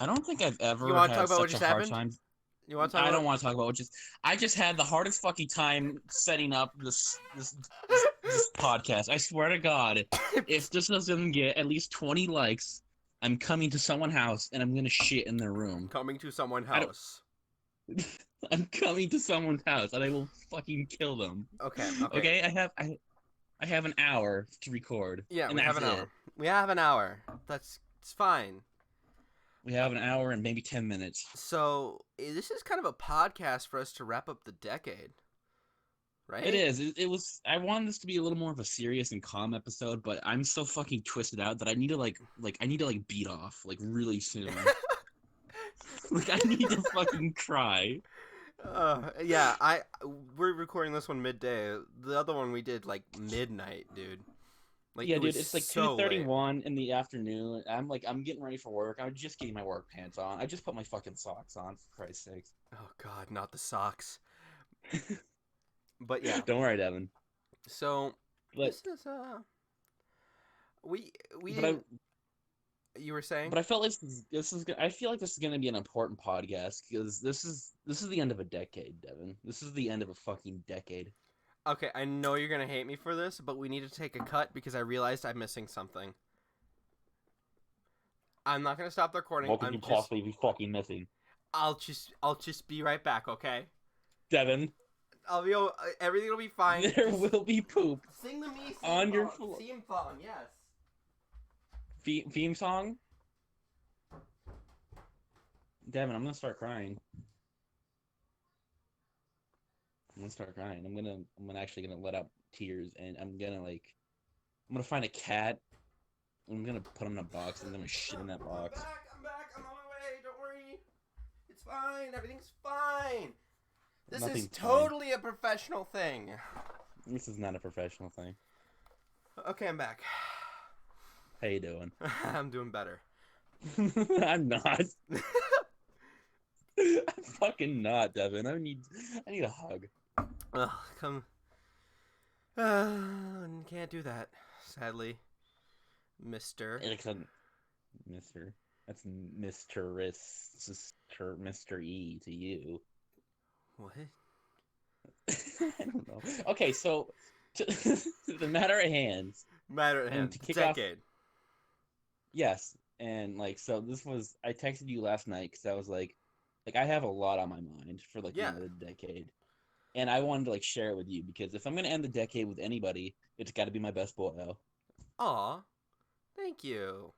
I don't think I've You ever want to talk had about what such just a hard happened? time. You want to talk I about? don't want to talk about what just. I just had the hardest fucking time setting up this podcast. I swear to God, if this doesn't get at least 20 likes, I'm coming to someone's house and I'm gonna shit in their room. Coming to someone's I don't. house. I'm coming to someone's house and I will fucking kill them. Okay, okay. Okay, I have an hour to record, Yeah, and we have that's an hour. it. We have an hour. That's it's fine. We have an hour and maybe 10 minutes. So this is kind of a podcast for us to wrap up the decade, It right? is. It was. I wanted this to be a little more of a serious and calm episode, but I'm so fucking twisted out that I need to I need to beat off really soon. Like I need to fucking cry. Yeah, we're recording this one midday. The other one we did like midnight, dude. Like Yeah, it was dude. It's like two so thirty late. one in the afternoon. I'm getting ready for work. I'm just getting my work pants on. I just put my fucking socks on for Christ's sakes. Oh God, not the socks. But yeah, Don't worry, Devin. so But this is we we but I didn't. You were saying? but I felt like I feel like this is gonna be an important podcast because this is the end of a decade, Devin. This is the end of a fucking decade. Okay, I know you're gonna hate me for this, but we need to take a cut because I realized I'm missing something. I'm not gonna stop the recording. What could I'm you just possibly be fucking missing, I'll just be right back, okay? Devin? I'll be everything will be fine. There Just will be poop sing the me on your theme song, yes. theme song. Devin, I'm gonna start crying. I'm gonna actually gonna let out tears, and I'm gonna find a cat. I'm gonna put him in a box, and I'm gonna shit in that I'm box. back. I'm back. I'm on my way. Don't worry. It's fine. Everything's fine. This is Nothing's fine. totally a professional thing. This is not a professional thing. Okay, I'm back. How you doing? I'm doing better. I'm not. I'm fucking not, Devin. I need a hug. Ugh, come. Can't do that, sadly, Mister. It's a Mister. That's Mister E to you. What? I don't know. Okay, so to, the matter at hand, Matter at and hand. to kick off, Decade. yes, and so this was I texted you last night because I was I have a lot on my mind for the Yeah. end of the decade, and I wanted to share it with you because if I'm gonna end the decade with anybody, it's got to be my best boy. Aw. Thank you.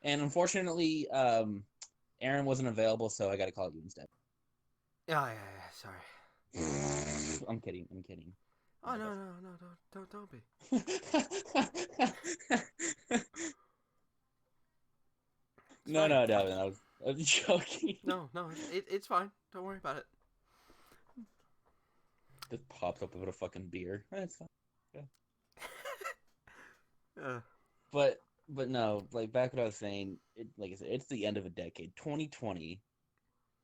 And unfortunately, Aaron wasn't available, so I got to call you instead. Yeah, yeah, yeah. Sorry. I'm kidding. I'm kidding. Oh no, no, no! Don't be. It's No, fine. no, Devin. I was joking. No, no, it's fine. Don't worry about it. Just pops up with a fucking beer. That's fine. Yeah. Uh, But but no, back what I was saying. Like I said, it's the end of a decade. 2020.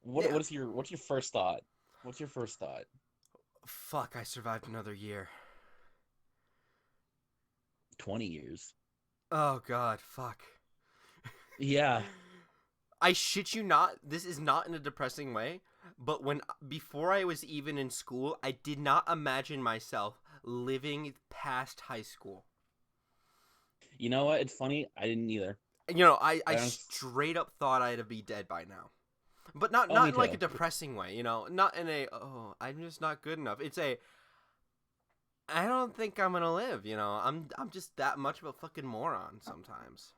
yeah. What's your first thought? What's your first thought? Fuck! I survived another year. 20 years. Oh God! Fuck. Yeah. I shit you not. This is not in a depressing way. But before I was even in school, I did not imagine myself living past high school. You know what? It's funny. I didn't either. You know, I I don't. straight up thought I'd be dead by now. But Oh, me not in like a too. depressing way, you know, not in a I'm just not good enough. It's a I don't think I'm gonna live, you know. I'm just that much of a fucking moron sometimes.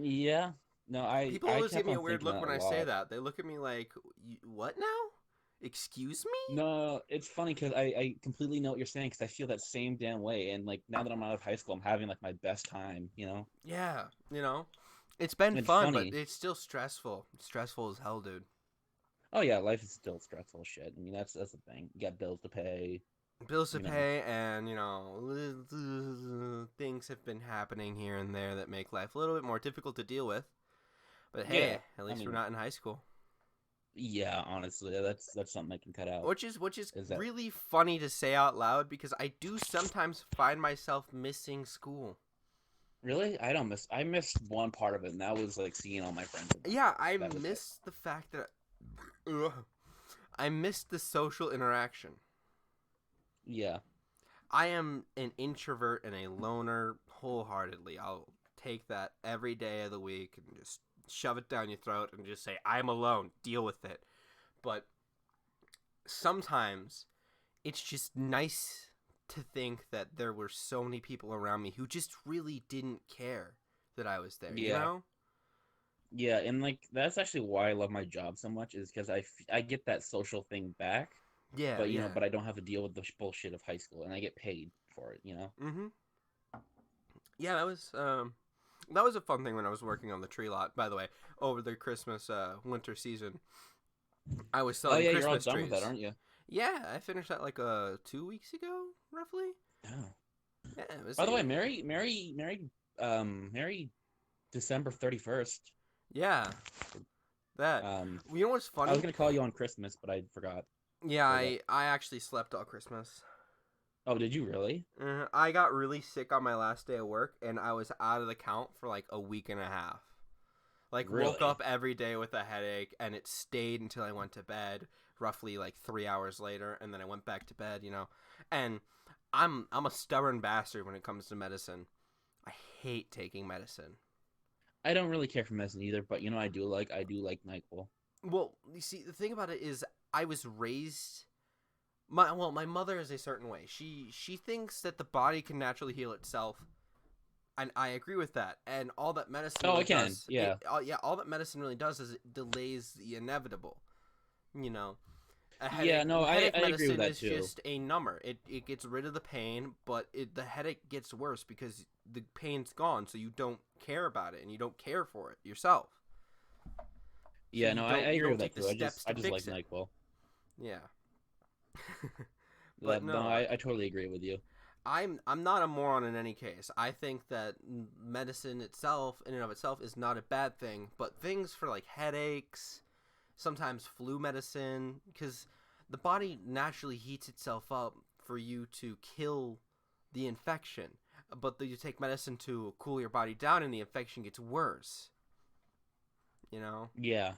Yeah. No, People I always give kept me a on weird thinking look that when a I say lot. that. They look at me like, "What now? Excuse me?" No, it's funny because I completely know what you're saying because I feel that same damn way. And now that I'm out of high school, I'm having my best time. Yeah, you know. It's been It's fun, but funny. it's still stressful. It's stressful as hell, dude. Oh yeah, life is still stressful as shit. I mean, that's the thing. You got bills to pay. Bills to You know. pay, and you know, things have been happening here and there that make life a little bit more difficult to deal with. But Yeah. hey, at I least we're mean, not in high school. yeah. Honestly, that's something I can cut out. Which is Is that really funny to say out loud because I do sometimes find myself missing school. Really? I missed one part of it, and that was like seeing all my friends again. Yeah, I That was it. missed the fact that Ugh. I missed the social interaction. Yeah. I am an introvert and a loner wholeheartedly. I'll take that every day of the week and just shove it down your throat and just say, I'm alone, deal with it. But sometimes it's just nice to think that there were so many people around me who just really didn't care that I was there, you Yeah. know? Yeah, and like that's actually why I love my job so much is because I get that social thing back, Yeah, but yeah. but I don't have to deal with the bullshit of high school, and I get paid for it, you know? Mm-hmm. Yeah, that was a fun thing when I was working on the tree lot, by the way, over the Christmas winter season. I was Oh selling yeah, you're all Christmas done with that, trees. aren't you? Yeah, I finished that like 2 weeks ago, roughly. Oh. Yeah, it was By the way, Merry December 31st. yeah, that. Um, You know what's I was funny? gonna call you on Christmas, but I forgot. Yeah, What was that? I actually slept all Christmas. Oh, did you really? I got really sick on my last day of work, and I was out of the count for like a week and a half. Like woke Really? up every day with a headache, and it stayed until I went to bed, roughly like 3 hours later, and then I went back to bed. And I'm a stubborn bastard when it comes to medicine. I hate taking medicine. I don't really care for medicine either, but I do like NyQuil. Well, you see, the thing about it is, I was raised. My mother is a certain way. She thinks that the body can naturally heal itself, and I agree with that. And all that medicine Oh, I really can. does, Yeah. yeah, all that medicine really does is it delays the inevitable. You know, a Yeah, headache no, headache I agree with medicine that is too. just a number. It gets rid of the pain, but the headache gets worse because the pain's gone, so you don't care about it and you don't care for it yourself. So Yeah, no, I you agree don't with take that the too. steps I to just like fix it. NyQuil. Yeah. But That, no, no, I totally agree with you. I'm not a moron in any case. I think that medicine itself, in and of itself, is not a bad thing. But things for like headaches, sometimes flu medicine, because the body naturally heats itself up for you to kill the infection. But then you take medicine to cool your body down, and the infection gets worse. You know. Yeah.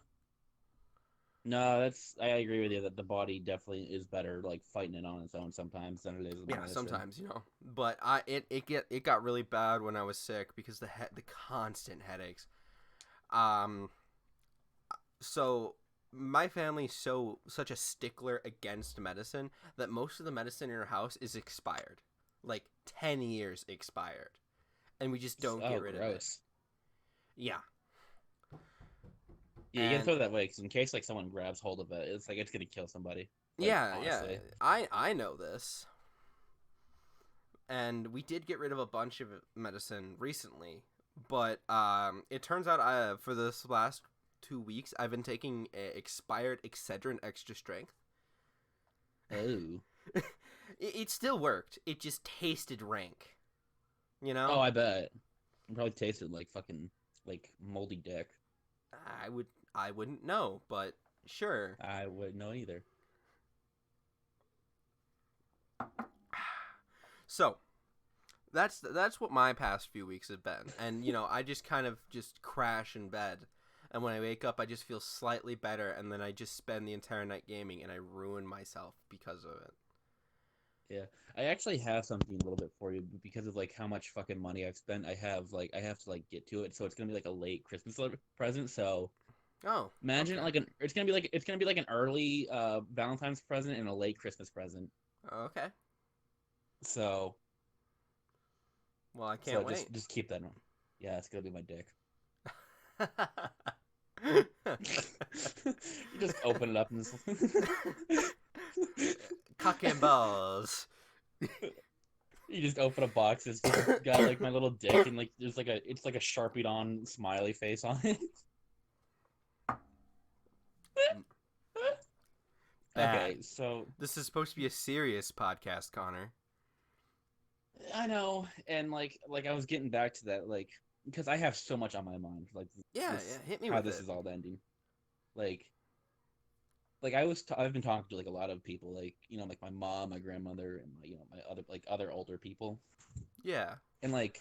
No, I agree with you that the body definitely is better like fighting it on its own sometimes than it is with Yeah, medicine. sometimes, but it got really bad when I was sick because the constant headaches. Um, so my family's such a stickler against medicine that most of the medicine in our house is expired, like 10 years expired, and we just don't Oh, get rid of it. gross. Yeah, Yeah, you gotta and throw it that way because in case like someone grabs hold of it, it's like it's gonna kill somebody. Like yeah, honestly. I know this, and we did get rid of a bunch of medicine recently, but it turns out for this last 2 weeks I've been taking expired Excedrin extra strength. Oh. It still worked. It just tasted rank. You Oh, know, I bet. It probably tasted like fucking like moldy dick. I wouldn't know, but sure. I wouldn't know either. So that's what my past few weeks have been, and I just kind of just crash in bed, and when I wake up, I just feel slightly better, and then I just spend the entire night gaming, and I ruin myself because of it. Yeah, I actually have something a little bit for you because of like how much fucking money I've spent. I have to like get to it, so it's gonna be like a late Christmas present. So Oh, imagine okay, like it's gonna be like an early Valentine's present and a late Christmas present. okay. So Well, I can't wait. just keep that on. Yeah, it's gonna be my dick. You just open it up and Cock and balls. you just open a box. It's just got like my little dick and like there's like it's like a sharpied on smiley face on it. Bad. Okay, so This is supposed to be a serious podcast, Connor. I know, and like I was getting back to that, like because I have so much on my mind, like Yeah, this yeah, hit me how with this it. is all ending, like I've been talking to like a lot of people, like like my mom, my grandmother, and my my other older people, Yeah. and like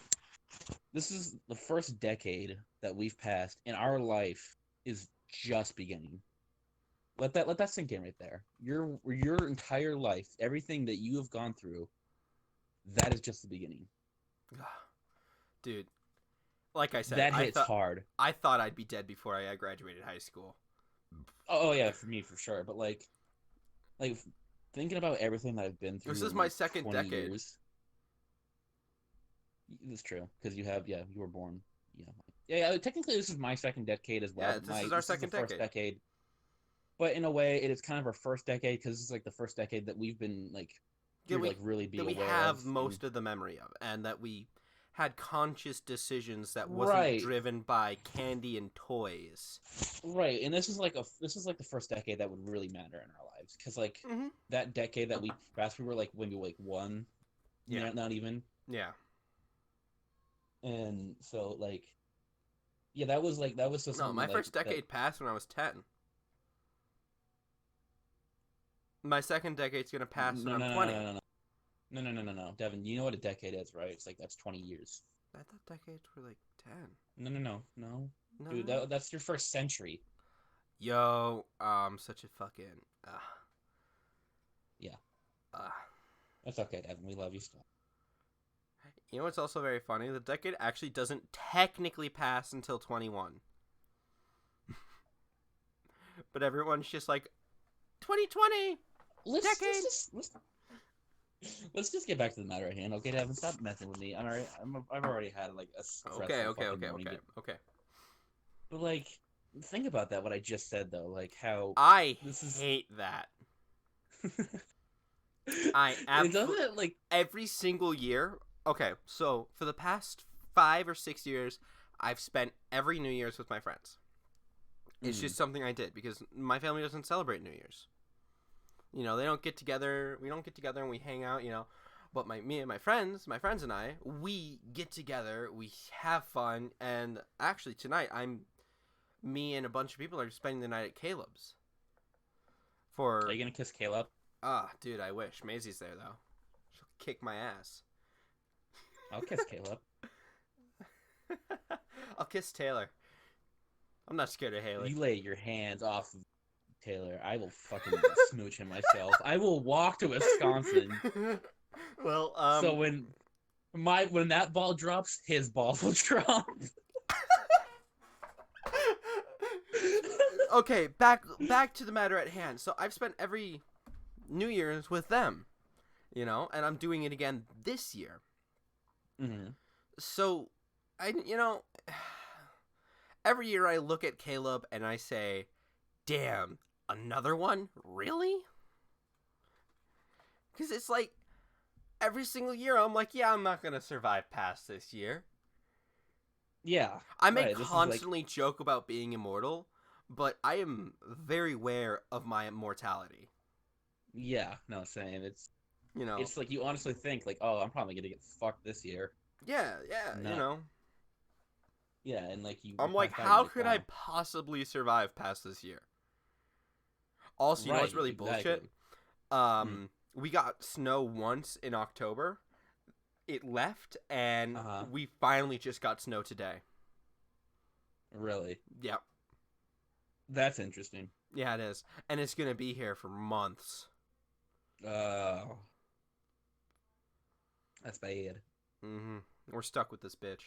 this is the first decade that we've passed, and our life is just beginning. Let that sink in right there. Your entire life, everything that you have gone through, that is just the beginning. Dude, like I said, That hits hard. I thought I'd be dead before I graduated high school. Oh yeah, for me for sure. But like thinking about everything that I've been through This is in my like second 20 decade. years. It's true because you were born. Yeah. Technically, this is my second decade as well. Yeah, But this is our this is the second first decade. decade. But in a way, it is kind of our first decade because this is like the first decade that we've been like That here to we like really be that we aware have of. And most of the memory of, and that we had conscious decisions that wasn't right, driven by candy and toys. right, and this is like the first decade that would really matter in our lives because like Mm-hmm. that decade that we passed, we were like maybe like one, Yeah. not even, Yeah. and so like yeah, that was just No, something my like first that. decade passed when I was 10. My second decade's gonna pass when No, I'm no, no, 20. no, no, no, no, no, no, no, no, Devin. You know what a decade is, right? It's like that's 20 years. I thought decades were like 10. No, no, no, no, dude. No. That's your first century. Yo, such a fucking. Yeah, Uh. that's okay, Devin. We love you still. You know what's also very funny? The decade actually doesn't technically pass until 21. But everyone's just like, 2020! Decade! Let's just get back to the matter at hand, okay, Devin? Stop messing with me. I'm already, I've already had like a stressful fucking morning. Okay. But like, think about that. What I just said though, like how I this is. hate that. I It absolutely doesn't like. every single year. Okay, so for the past 5 or 6 years, I've spent every New Year's with my friends. It's just something I did because my family doesn't celebrate New Year's. You know, they don't get together. We don't get together and we hang out. You know, but me and my friends and I, we get together. We have fun, and actually tonight, me and a bunch of people are spending the night at Caleb's. Are For you gonna kiss Caleb? dude, I wish Maisie's there though. She'll kick my ass. I'll kiss Caleb. I'll kiss Taylor. I'm not scared of Haley. You lay your hands off of Taylor. I will fucking smooch him myself. I will walk to Wisconsin. Well, So when that ball drops, his ball will drop. okay, back to the matter at hand. So I've spent every New Year's with them, you know, and I'm doing it again this year. Mm-hmm. So, every year I look at Caleb and I say, damn, another one? Really? Because it's like, every single year I'm like, yeah, I'm not going to survive past this year. Yeah. I may right, constantly joke about being immortal, but I am very aware of my immortality. Yeah, no, same. You know? It's like you honestly think like, oh, I'm probably gonna get fucked this year. Yeah, No. you know? Yeah, and like you. I'm like, how could I possibly survive past this year? Also, you know what's really bullshit? We got snow once in October. It left, and we finally just got snow today. Really? Yep. That's interesting. Yeah, it is. And it's going to be here for months. Oh. That's bad. Mm-hmm. We're stuck with this bitch.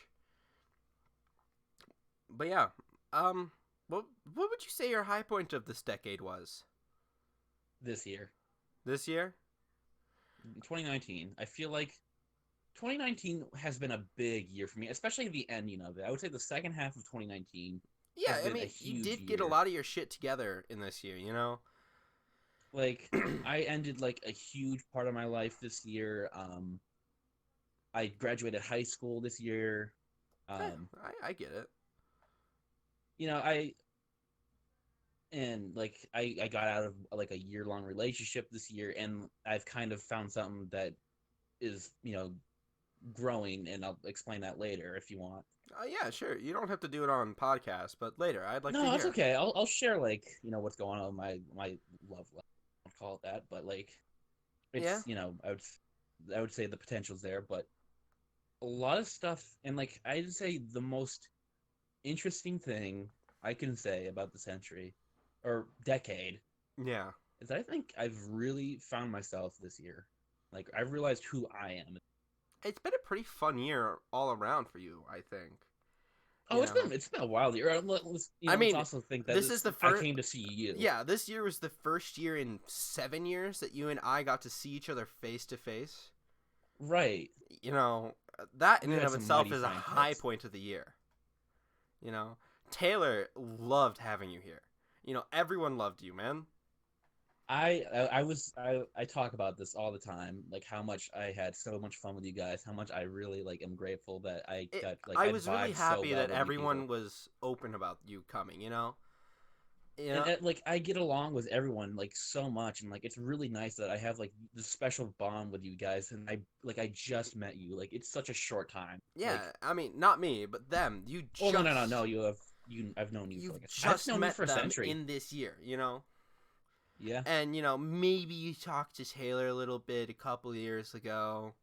But yeah, what would you say your high point of this decade was? This year. This year? 2019. I feel like 2019 has been a big year for me, especially the ending of it. I would say the second half of 2019. Yeah, has I been a mean, you huge did get a year. lot of your shit together in this year, you know? Like, I ended like a huge part of my life this year. I graduated high school this year. I get it. You know, I got out of like a year-long relationship this year, and I've kind of found something that is, growing, and I'll explain that later if you want. Yeah, sure. You don't have to do it on podcast, but later, I'd like to No, hear. it's okay. I'll share like what's going on with my love life. I'll call it that, but like it's Yeah. I would say the potential's there, but a lot of stuff, and like I'd say the most interesting thing I can say about the century or decade Yeah. is I think I've really found myself this year. Like I've realized who I am. It's been a pretty fun year all around for you, I think. Oh, You know. it's been a wild year. I Let's mean, also think that this is the I first. came to see you. Yeah, this year was the first year in 7 years that you and I got to see each other face to face. Right. You know, that in We and had of some itself mighty is a fine high pics. point of the year. You know, Taylor loved having you here. You know, everyone loved you, man. I talk about this all the time, like how much I had so much fun with you guys, how much I really like am grateful that I I was really vibed so happy well that with you everyone people. was open about you coming. You And know, like I get along with everyone like so much, and like it's really nice that I have like this special bond with you guys, and I just met you, like it's such a short time. yeah. Like, I mean, not me, but them. oh no, I've known you for You've like I've just known you for met a them century. in this year. You know. Yeah, And maybe you talked to Taylor a little bit a couple years ago,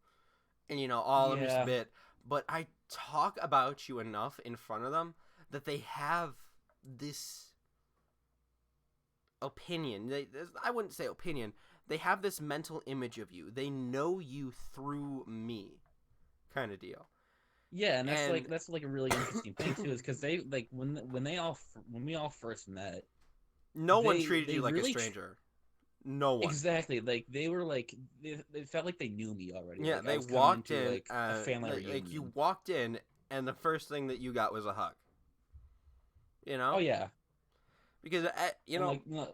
and all of them just a yeah, bit. But I talk about you enough in front of them that they have this opinion. I wouldn't say opinion. They have this mental image of you. They know you through me, kind of deal. yeah, and And that's like a really interesting thing too, is because they like when we all first met, no one treated they you like a really stranger. No one. exactly like they were like they felt like they knew me already. Yeah, Like I they was coming walked into in. like a family Like you reunion. walked in, and the first thing that you got was a hug. You Oh know, yeah, because and like no,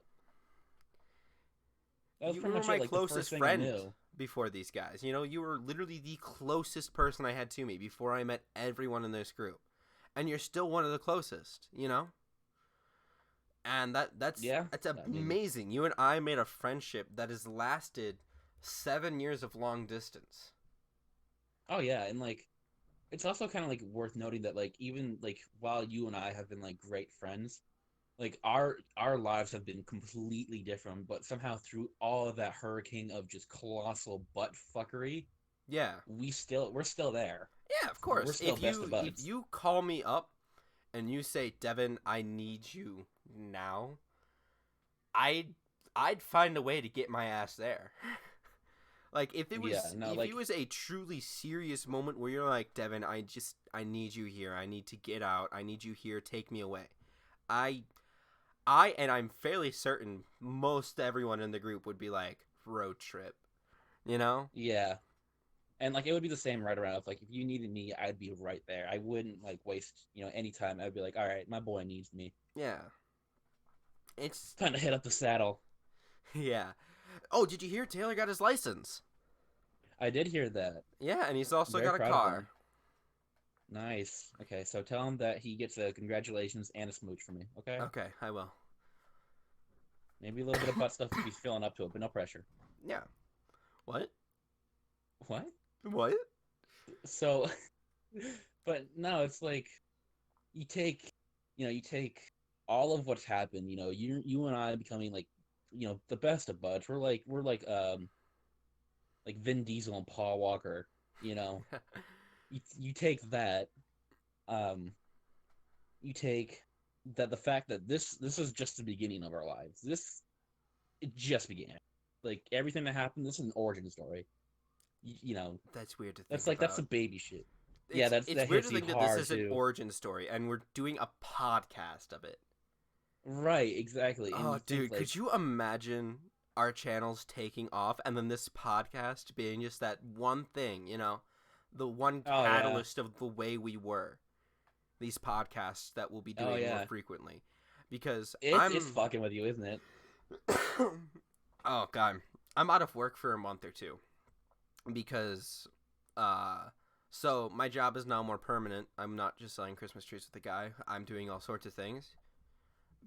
that was you pretty were much it. my Like the first closest thing I friend knew. before these guys. You were literally the closest person I had to me before I met everyone in this group, and you're still one of the closest. And Yeah, that's I mean, amazing. You and I made a friendship that has lasted 7 years of long distance. oh yeah, and like it's also kind of like worth noting that like even like while you and I have been like great friends, like our lives have been completely different, but somehow through all of that hurricane of just colossal butt fuckery, Yeah, we're still there. yeah, of Like we're course. still best of If buds. you call me up and you say, Devin, I need you now, I'd I'd find a way to get my ass there. Like Yeah, no, if it like was a truly serious moment where you're like, Devin, I need you here. I need to get out. I need you here. Take me away. I and I'm fairly certain most everyone in the group would be like, road trip. You know? yeah. And like it would be the same right around. If like if you needed me, I'd be right there. I wouldn't like waste, any time. I'd be like, all right, my boy needs me. Yeah. It's Time to hit up the saddle. yeah. Oh, did you hear Taylor got his license? I did hear that. Yeah, and he's also Very got a proud of car. him. Nice. Okay, so tell him that he gets a congratulations and a smooch from me. Okay, Okay, I will. maybe a little bit of butt stuff if he's feeling up to it, but no pressure. Yeah. What? What? What? So, but no, it's like you take, you take all of what's happened. You and I becoming like, the best of buds. We're like Vin Diesel and Paul Walker. You know, you take that. Um, you take that the fact that this is just the beginning of our lives. It just began. Like everything that happened, this is an origin story. That's weird to think That's the about. baby shit. Yeah, It's that weird hits to you think that this hard is an too. origin story and we're doing a podcast of it. Right, exactly. And Oh, you think dude, like, could you imagine our channels taking off and then this podcast being just that one thing, the one oh yeah, catalyst of the way we were. These podcasts that we'll be oh doing more yeah, frequently. Because it's I'm fucking with you, isn't it? oh god, I'm out of work for a month or two because so my job is now more permanent. I'm not just selling Christmas trees with the guy. I'm doing all sorts of things,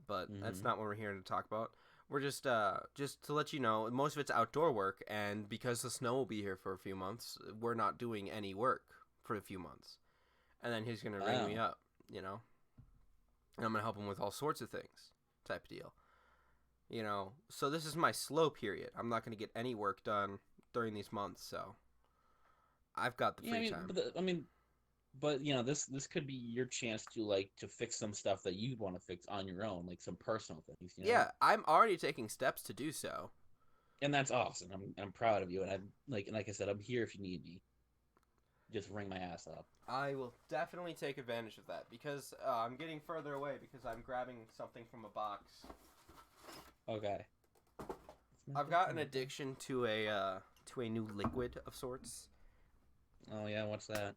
but that's Hmm. not what we're here to talk about. We're just to let you know, most of it's outdoor work, and because the snow will be here for a few months, we're not doing any work for a few months. And then he's gonna ring me Oh, up, and I'm gonna help him with all sorts of things, type of deal. So this is my slow period. I'm not gonna get any work done during these months, so I've got the Yeah, I free mean, time. but this could be your chance to like to fix some stuff that you want to fix on your own, like some personal things, Yeah, I'm already taking steps to do so. and that's awesome. I'm proud of you, and I'm like I said, I'm here if you need me. Just ring my ass up. I will definitely take advantage of that because I'm getting further away because I'm grabbing something from a box. Okay. I've got an addiction to a new liquid of sorts. Oh yeah, what's that?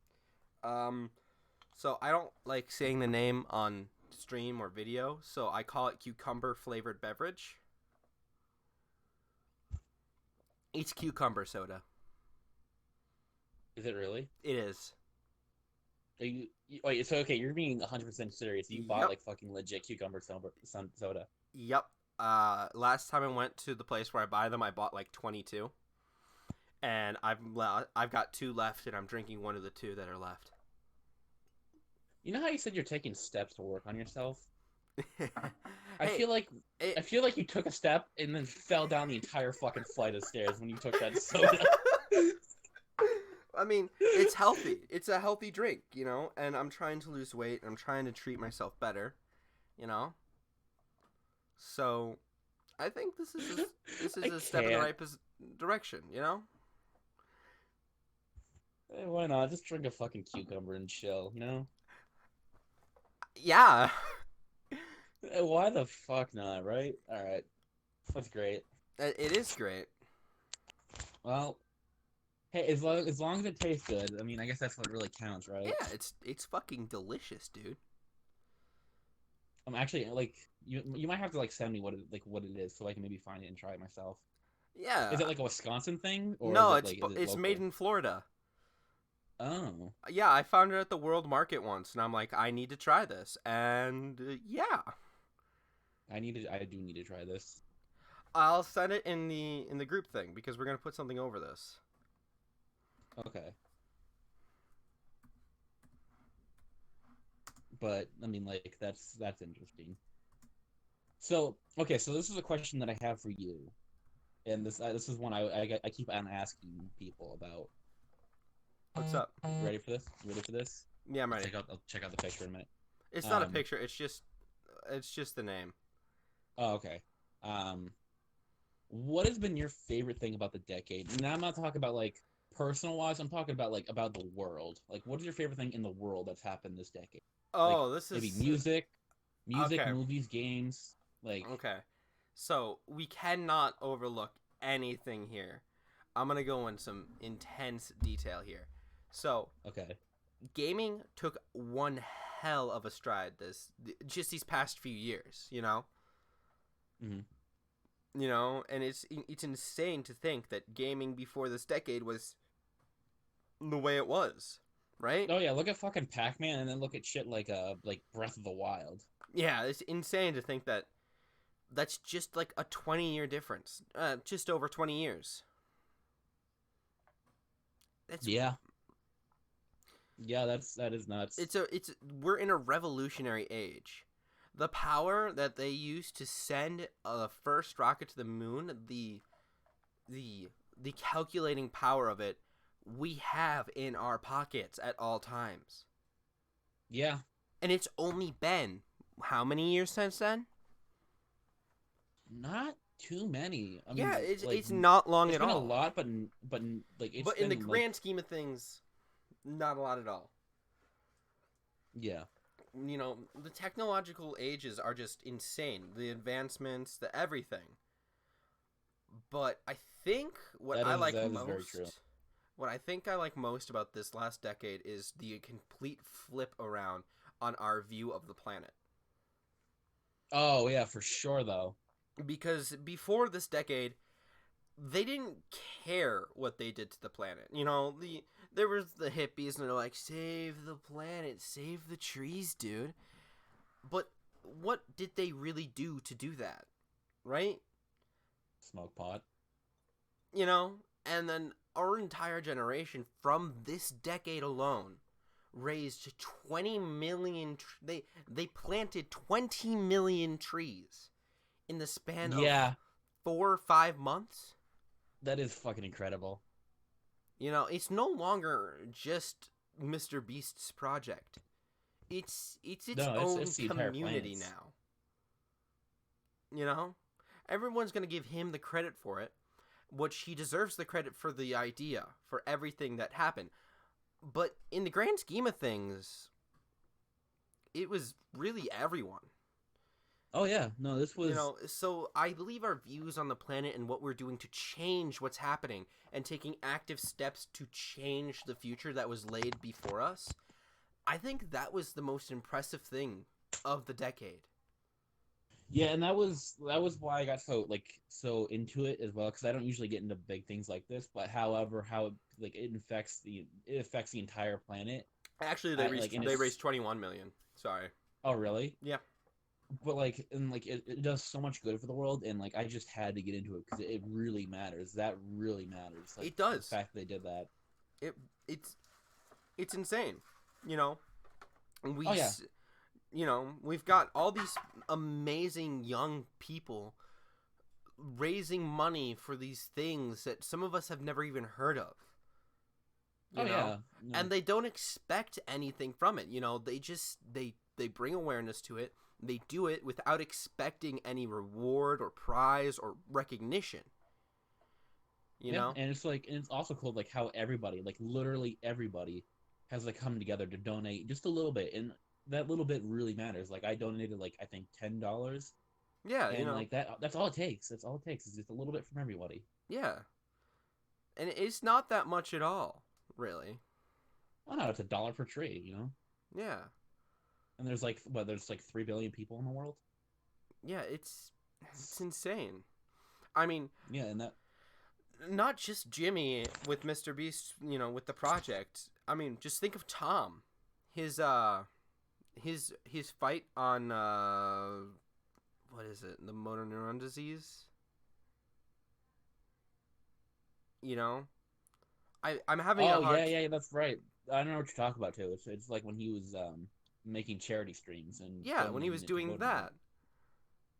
So I don't like saying the name on stream or video, so I call it cucumber flavored beverage. It's cucumber soda. Is it really? It is. Wait, so okay, you're being 100% serious. You bought Yep. like fucking legit cucumber soda. Yep. Last time I went to the place where I buy them, I bought like 22, and I've got 2 left, and I'm drinking one of the 2 that are left. You know how you said you're taking steps to work on yourself? Hey, I feel like it- I feel like you took a step and then fell down the entire fucking flight of stairs when you took that soda. I mean, it's healthy. It's a healthy drink, you know, and I'm trying to lose weight. I'm trying to treat myself better, you know. So, I think this is I a step in the can't. right direction, you know. Why not? Just drink a fucking cucumber and chill, you know? Yeah. Why the fuck not, right? Alright. That's great. It is great. Well, hey, as long as it tastes good, I mean, I guess that's what really counts, right? Yeah, it's fucking delicious, dude. I'm actually like you might have to like send me what it is so I can maybe find it and try it myself. Yeah. Is it like a Wisconsin thing or No, is it it's local? made in Florida. Oh, Yeah, I found it at the World Market once, and I'm like, I need to try this, and yeah, I do need to try this. I'll send it in the group thing because we're gonna put something over this. Okay. But I mean, like that's interesting. So okay, so this is a question that I have for you, and this is one I keep on asking people about. What's up? You ready for this? You ready for this? Yeah, I'm ready. I'll check out the picture in a minute. It's not a Um, picture. It's just the name. Oh, okay. What has been your favorite thing about the decade? Now I'm not talking about like personal wise. I'm talking about like about the world. Like, what is your favorite thing in the world that's happened this decade? Like Oh, this maybe is music, okay. movies, games. Like, Okay, so we cannot overlook anything here. I'm gonna go in some intense detail here. So okay, gaming took one hell of a stride just these past few years, you know. hmm You know, and it's insane to think that gaming before this decade was the way it was, right? oh yeah, look at fucking Pac-Man, and then look at shit like Breath of the Wild. Yeah, it's insane to think that that's just like a 20-year difference. Just over 20 years. That's Yeah, yeah, that is nuts. it's we're in a revolutionary age. The power that they used to send the first rocket to the moon, the calculating power of it, we have in our pockets at all times. Yeah, And it's only been how many years since then? not too many. I mean, Yeah, it's like it's not long it's at been a all. lot, but like it's But in the been like grand scheme of things, not a lot at all. yeah. You know, the technological ages are just insane. The advancements, the everything. But I think what I like That is very true. most, what I think I like most about this last decade is the complete flip around on our view of the planet. Oh yeah, for sure though. Because before this decade, they didn't care what they did to the planet. You know, there was the hippies and they're like, save the planet, save the trees, dude. But what did they really do to do that? Right? Smoke pot. You know? And then our entire generation from this decade alone raised 20 million they planted 20 million trees in the span of Yeah, 4 or 5 months. that is fucking incredible. You know, it's no longer just Mr. Beast's project. It's its No, own it's the entire community planet's. now. You know? Everyone's going to give him the credit for it, which he deserves the credit for the idea, for everything that happened. But in the grand scheme of things, it was really everyone. Oh yeah, no, this You was. know, so I believe our views on the planet and what we're doing to change what's happening and taking active steps to change the future that was laid before us, I think that was the most impressive thing of the decade. Yeah, and that was why I got so into it as well because I don't usually get into big things like this. But however, how like it affects the entire planet. Actually, I like and they it's raised 21 million. Sorry. oh really? Yeah, But like and like it does so much good for the world and like I just had to get into it because it really matters. That really matters. Like it the does. fact that they did that. It it's it's insane. You know, we Oh yeah. you know, we've got all these amazing young people raising money for these things that some of us have never even heard of. You Oh know, yeah. No. and they don't expect anything from it. You know, they just they bring awareness to it. They do it without expecting any reward or prize or recognition. You Yeah, know? and it's also cool like how everybody, like literally everybody, has like come together to donate just a little bit, and that little bit really matters. Like I donated like I think $10, Yeah, you and know. like that's all it takes. That's all it takes is just a little bit from everybody. Yeah. And it's not that much at all, really. Oh no, it's $1 per tree, you know. Yeah. And there's like 3 billion people in the world. Yeah, it's insane. I mean, Yeah, and that. not just Jimmy with Mr. Beast, you know, with the project. I mean, just think of Tom. His his fight on what is it? The motor neuron disease? You know? I'm having a Oh hard yeah, yeah, that's right. I don't know what you're talking about too. It's like when he was making charity streams and Yeah, when he donating was it to doing Voting. that.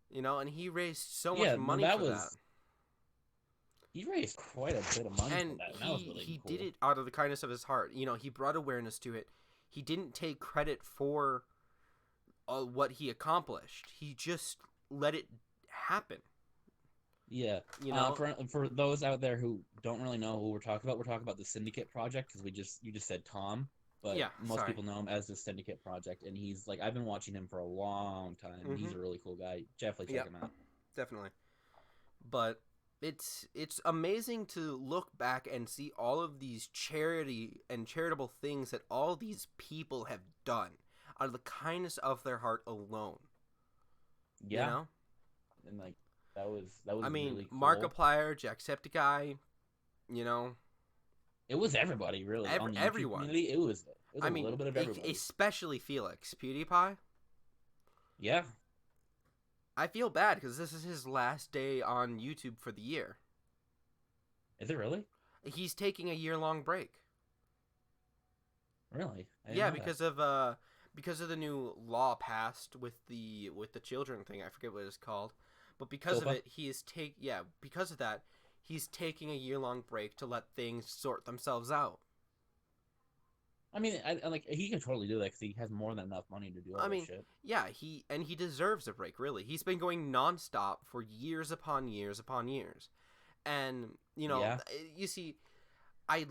You know, and he raised so much Yeah, no, money for that. he raised quite a bit of money for And that, and that was really he did cool. it out of the kindness of his heart. You know, he brought awareness to it. He didn't take credit for what he accomplished. He just let it happen. Yeah. You know? For those out there who don't really know who we're talking about the Syndicate Project because you just said Tom, but Yeah. most Sorry. people know him as the Syndicate Project, and he's like I've been watching him for a long time, and he's Mm-hmm. a really cool guy. Definitely check Yep. him out. Definitely. But it's amazing to look back and see all of these charity and charitable things that all these people have done out of the kindness of their heart alone. You Yeah, know? and like that was I mean, really cool. Markiplier, Jacksepticeye, you know, It was everybody really on the YouTube everyone. community. It was a I mean, little bit of everybody. especially Felix PewDiePie. Yeah. I feel bad because this is his last day on YouTube for the year. Is it really? He's taking a year-long break. Really? I didn't Yeah, know that. because of the new law passed with the children thing. I forget what it's called, but because of Copa? it, because of that, he's taking a year-long break to let things sort themselves out. I mean, I like he can totally do that because he has more than enough money to do all I this mean, shit. yeah, he deserves a break. Really, he's been going nonstop for years upon years upon years, and you know, Yeah. you see, I'd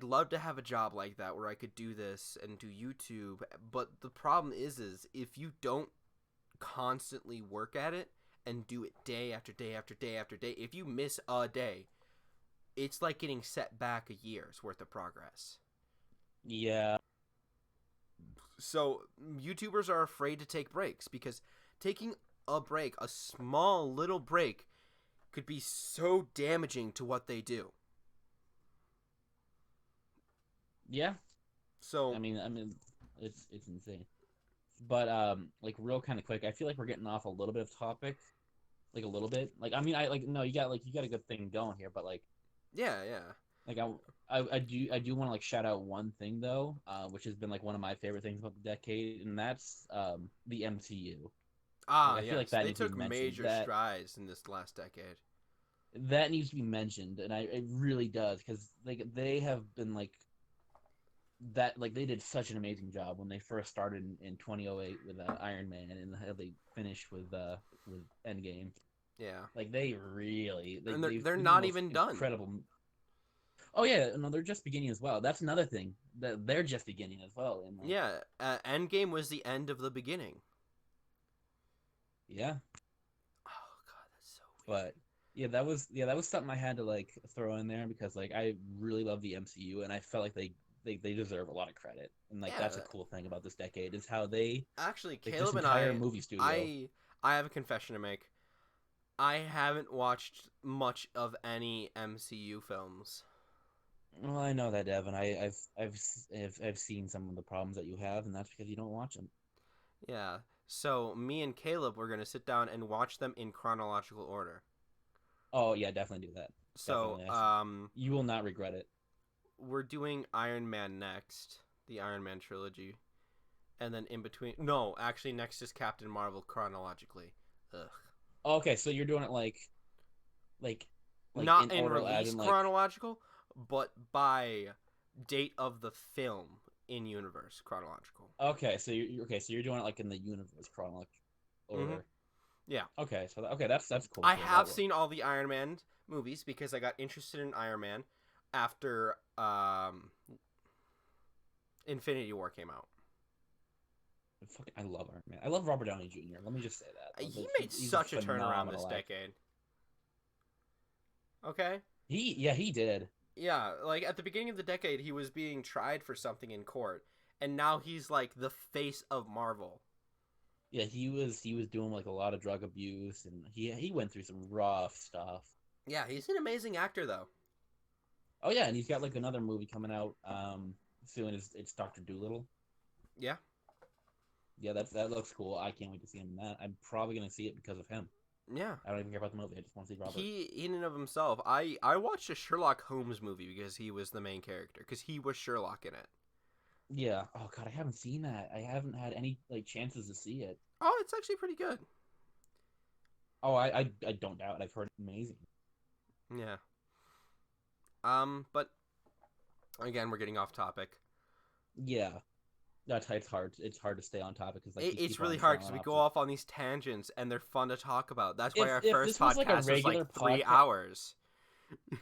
love to have a job like that where I could do this and do YouTube. But the problem is if you don't constantly work at it and do it day after day after day after day, if you miss a day, it's like getting set back a year's worth of progress. Yeah. So YouTubers are afraid to take breaks because taking a break, a small little break, could be so damaging to what they do. Yeah. So I mean, it's insane. But like real kind of quick, I feel like we're getting off a little bit of topic, like a little bit. Like I mean, I like no, you got a good thing going here, but yeah, yeah. like I do want to like shout out one thing though, which has been like one of my favorite things about the decade, and that's the MCU. Ah, Like I feel like yes, that they needs to took be mentioned. major That strides in this last decade. that needs to be mentioned, and it really does, because they have been like that. Like they did such an amazing job when they first started in 2008 with Iron Man, and how they finished with Endgame. Yeah, Like they really and they've they're been the not most even done. incredible. Oh yeah, no, they're just beginning as well. That's another thing that they're just beginning as well. And like, Yeah, Endgame was the end of the beginning. yeah, Oh god, that's so weird. but yeah, that was something I had to like throw in there because like I really love the MCU and I felt like they deserve a lot of credit. And like Yeah, that's a cool thing about this decade is how they actually, like this Caleb and entire movie studio. I have a confession to make. I haven't watched much of any MCU films. Well, I know that, Devin. I've seen some of the problems that you have, and that's because you don't watch them. Yeah. So me and Caleb were gonna sit down and watch them in chronological order. Oh yeah, definitely do that. So Definitely. You will not regret it. we're doing Iron Man next, the Iron Man trilogy, and then in between. No, actually, next is Captain Marvel chronologically. Ugh. Okay, so you're doing it like in Not in order as release in like chronological, but by date of the film in universe chronological. okay, so you're doing it like in the universe chronological Mm-hmm. order. Yeah. Okay, so okay, that's cool. I Cool. That have works. seen all the Iron Man movies because I got interested in Iron Man after Infinity War came out. I love Iron Man. I love Robert Downey Jr. Let me just say that. He made He's a such a turnaround this phenomenal actor. decade. Okay? He did. Yeah, like at the beginning of the decade, he was being tried for something in court, and now he's like the face of Marvel. Yeah, he was doing like a lot of drug abuse, and he went through some rough stuff. Yeah, he's an amazing actor, though. Oh yeah, and he's got like another movie coming out soon. It's Doctor Dolittle. Yeah. Yeah, that looks cool. I can't wait to see him in that. I'm probably gonna see it because of him. Yeah. I don't even care about the movie. I just want to see Robert. He, in and of himself, I watched a Sherlock Holmes movie because he was the main character, because he was Sherlock in it. Yeah. Oh god, I haven't seen that. I haven't had any like chances to see it. Oh, it's actually pretty good. Oh, I don't doubt. I've heard amazing. Yeah. But again, we're getting off topic. Yeah, that's it's hard. It's hard to stay on topic because like It's really hard because we go off on these tangents and they're fun to talk about. That's why our If first this was like a podcast was like regular 3 podcast, hours.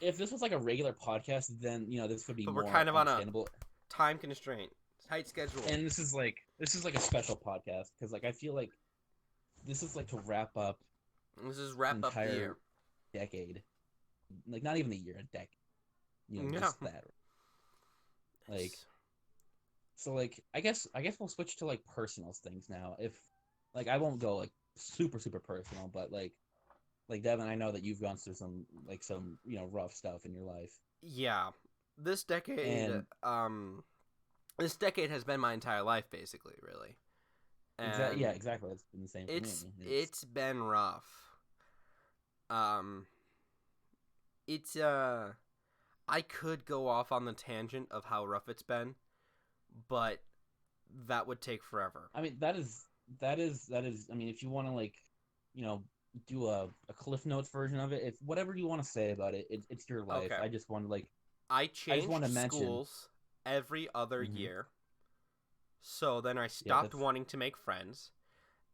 if this was like a regular podcast, then this would be But more we're kind of on a understandable. time constraint, tight schedule. And this is like a special podcast because like I feel like this is like to wrap up This is an wrap up the entire year. decade, like not even a year, a decade. Yeah. Just that. Like, It's- so like I guess we'll switch to like personal things now. If like I won't go like super personal, but like Devin, I know that you've gone through some rough stuff in your life. yeah, this decade, And this decade has been my entire life, basically, really. And yeah, exactly. It's been the same for it's me. it's been rough. Um, it's I could go off on the tangent of how rough it's been, but that would take forever. I mean, that is. I mean, if you want to do a Cliff Notes version of it, if whatever you want to say about it, it's your life. Okay. I just want to like. I just wanna changed mention- schools every other Mhm. year. So then I stopped that's- wanting to make friends.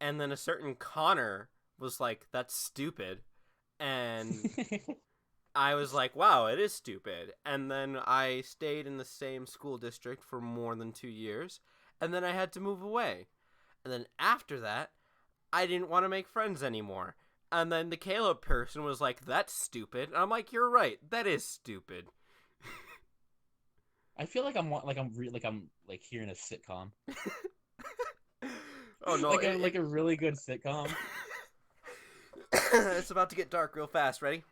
And then a certain Connor was like, that's stupid. And I was like, wow, it is stupid. And then I stayed in the same school district for more than 2 years. And then I had to move away. And then after that, I didn't want to make friends anymore. And then the Caleb person was like, that's stupid. And I'm like, you're right. That is stupid. I feel like I'm hearing a sitcom. Oh no! like a really good sitcom. It's about to get dark real fast. Ready?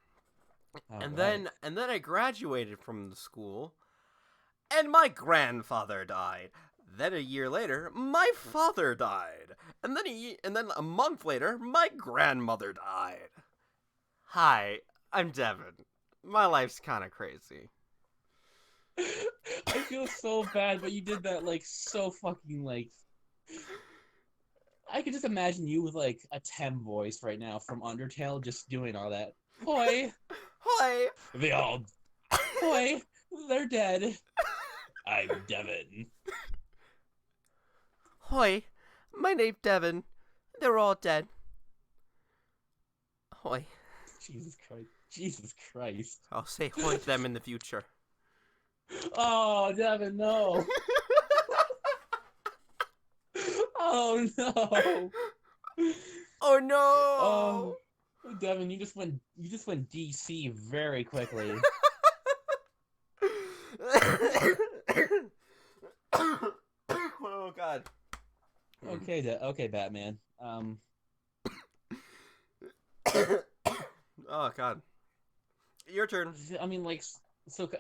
All and right. then I graduated from the school, and my grandfather died. Then a year later, my father died, and then a month later, my grandmother died. Hi, I'm Devin. My life's kind of crazy. I feel so bad, but you did that like so fucking like. I could just imagine you with like a Tem voice right now from Undertale, just doing all that. Hoi, Hoy! They all, boy, they're dead. I'm Devin. Hoy! My name's Devin. They're all dead. Hoy. Jesus Christ. Jesus Christ. I'll say hoy to them in the future. Oh, Devin, no. Oh, no. Oh no! Oh, Devin, you just went DC very quickly. Oh god. Okay, Batman. Oh god. Your turn. I mean, like, so.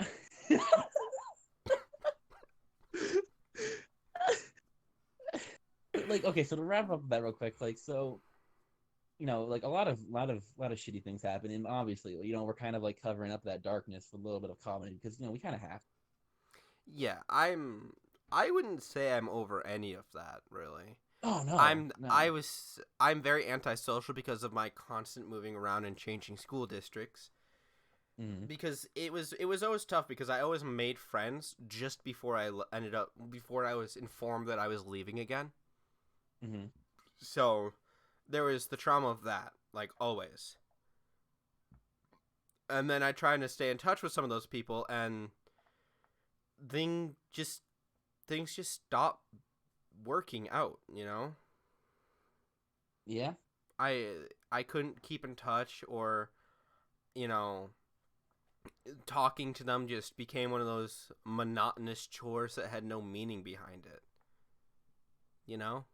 Like, okay, so to wrap up that real quick, like, so, like a lot of shitty things happen, and obviously, we're kind of like covering up that darkness with a little bit of comedy because we kind of have. Yeah, I wouldn't say I'm over any of that, really. Oh no, I'm no. I'm very antisocial because of my constant moving around and changing school districts. Mm-hmm. Because it was always tough because I always made friends just before before I was informed that I was leaving again. Mm-hmm. So there was the trauma of that, like always. And then I tried to stay in touch with some of those people, and thing just things just stopped working out. Yeah. I couldn't keep in touch, or you know talking to them just became one of those monotonous chores that had no meaning behind it. You know.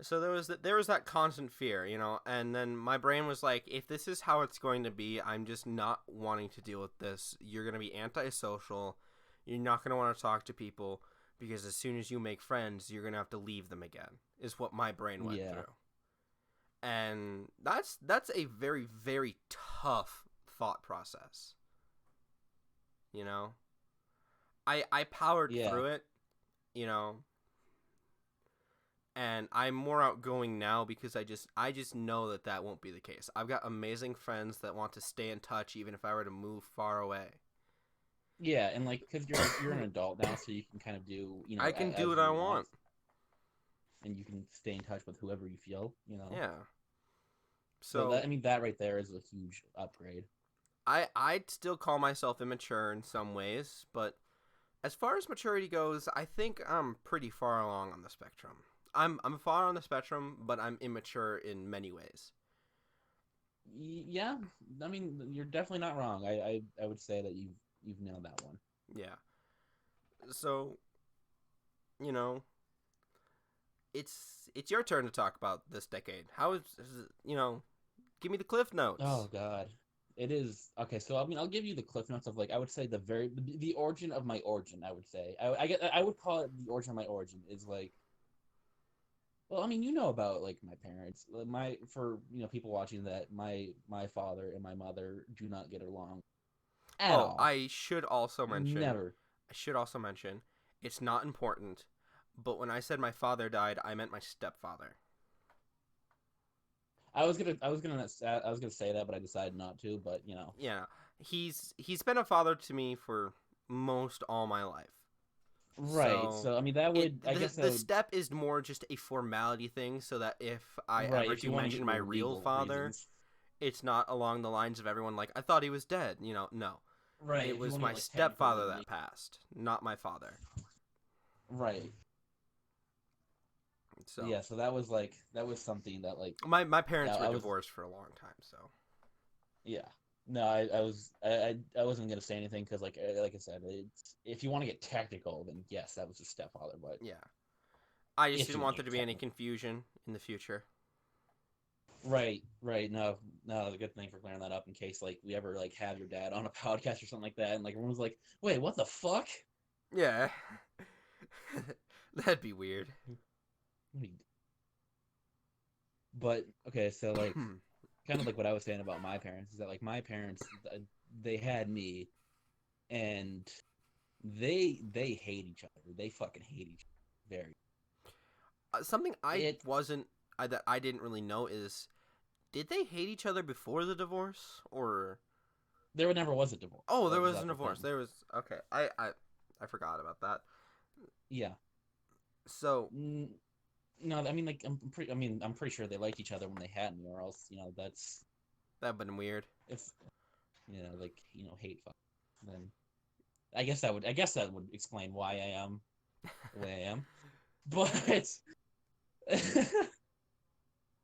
So there was that constant fear, and then my brain was like, if this is how it's going to be, I'm just not wanting to deal with this. You're going to be antisocial. You're not going to want to talk to people because as soon as you make friends, you're going to have to leave them again, is what my brain went Yeah. through. And that's a very, very tough thought process. I powered Yeah. through it, you know, and I'm more outgoing now because I just know that won't be the case. I've got amazing friends that want to stay in touch even if I were to move far away. Yeah, and like, because you're an adult now, so you can kind of do, I can do as what you I want, want. and you can stay in touch with whoever you feel. Yeah. So that, So I mean, that right there is a huge upgrade. I'd still call myself immature in some ways, but as far as maturity goes, I think I'm pretty far along on the spectrum. I'm far on the spectrum, but I'm immature in many ways. Yeah, I mean, you're definitely not wrong. I would say that you've nailed that one. Yeah. So, you know, it's your turn to talk about this decade. How give me the cliff notes. Oh God, it is okay. So I mean, I'll give you the cliff notes of, like, I would say the origin of my origin. I would say I would call it the origin of my origin is like. Well, I mean, about, like, my parents. For people watching, that my father and my mother do not get along at Oh, all. Never. I should also mention, it's not important, but when I said my father died, I meant my stepfather. I was gonna say that, but I decided not to. But Yeah, he's been a father to me for most all my life. right. So So I mean, that would I guess that the would step is more just a formality thing, so that if I right ever if you do want to get mention my your real legal father, reasons. it's not along the lines of everyone like I thought he was dead. No, Right. it If you was want to my get, like, technical stepfather and that passed, not my father. right. So Yeah. So that was something that, like, my parents were I was. divorced for a long time, so Yeah. No, I wasn't gonna say anything because, like I said, if you want to get technical, then yes, that was his stepfather. But yeah. I just if didn't you want want to there to get be any technical, confusion in the future. right, right. No, no, a good thing for clearing that up in case, like, we ever, like, have your dad on a podcast or something like that, and, like, everyone's like, "Wait, what the fuck?" Yeah. That'd be weird. But okay, so, like, kind of like what I was saying about my parents is that, like, my parents, they had me, and they hate each other. They fucking hate each other very. Something I It wasn't that I didn't really know is did they hate each other before the divorce, or? There never was a divorce. Oh, there was That's a the divorce. thing. There was okay. I forgot about that. Yeah. So No, I mean, like, I'm pretty sure they liked each other when they had me, or else, that's that'd been weird. if, like, hate fuck. Then I guess that would explain why I am the way I am. But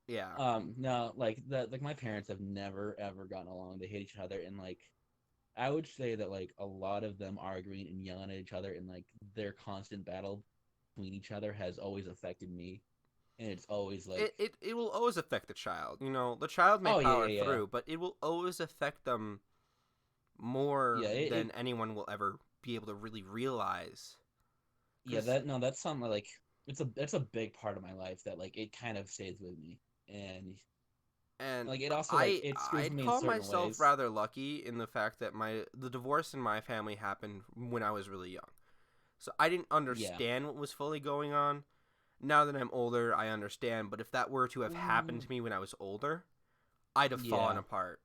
Yeah. no, like my parents have never ever gotten along. They hate each other, and like I would say that like a lot of them arguing and yelling at each other, and like their constant battle between each other has always affected me, and it's always like, It will always affect the child. The child may oh yeah, power yeah, yeah, through, but it will always affect them more yeah, than anyone will ever be able to really realize. yeah. 'Cause- That's something like it's a big part of my life that like it kind of stays with me, and and like it also like it screws I'd me in call certain myself ways. rather lucky in the fact that the divorce in my family happened when I was really young. So I didn't Yeah. understand what was fully going on. Now that I'm older, I understand, but if that were to have happened Mm, to me when I was older, I'd have fallen yeah. apart.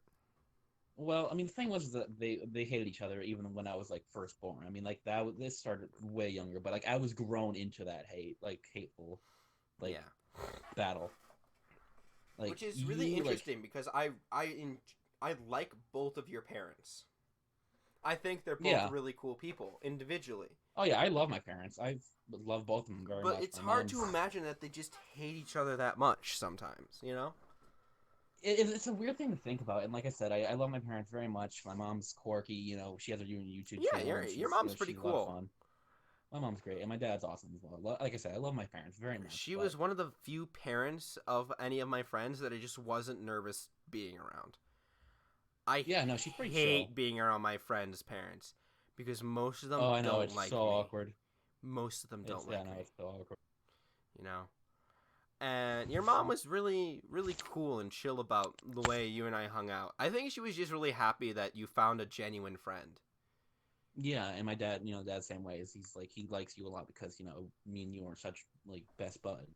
Well, I mean, the thing was that they hated each other even when I was like first born. I mean, like this started way younger, but like I was grown into that hateful, like Yeah. battle. Like Which is really you like interesting because I like both of your parents. I think they're both yeah. really cool people individually. Oh yeah, I love my parents. I love both of them very But much. it's My hard to mom's imagine that they just hate each other that much sometimes. it's a weird thing to think about, and like I said, I love my parents very much. My mom's quirky, she has her own YouTube Yeah, channel, and your she's mom's pretty she's a lot of cool. fun. My mom's great, and my dad's awesome as well. Like I said, I love my parents very much. She But was one of the few parents of any of my friends that I just wasn't nervous being around. I yeah, no, she's pretty chill. hate being around my friends' parents because most of them Oh, I know, don't it's like so me. awkward. Most of them don't like me. It's so awkward. You know. And your mom was really, really cool and chill about the way you and I hung out. I think she was just really happy that you found a genuine friend. Yeah, and my dad, dad's same way. Is he's like he likes you a lot because me and you are such like best bud.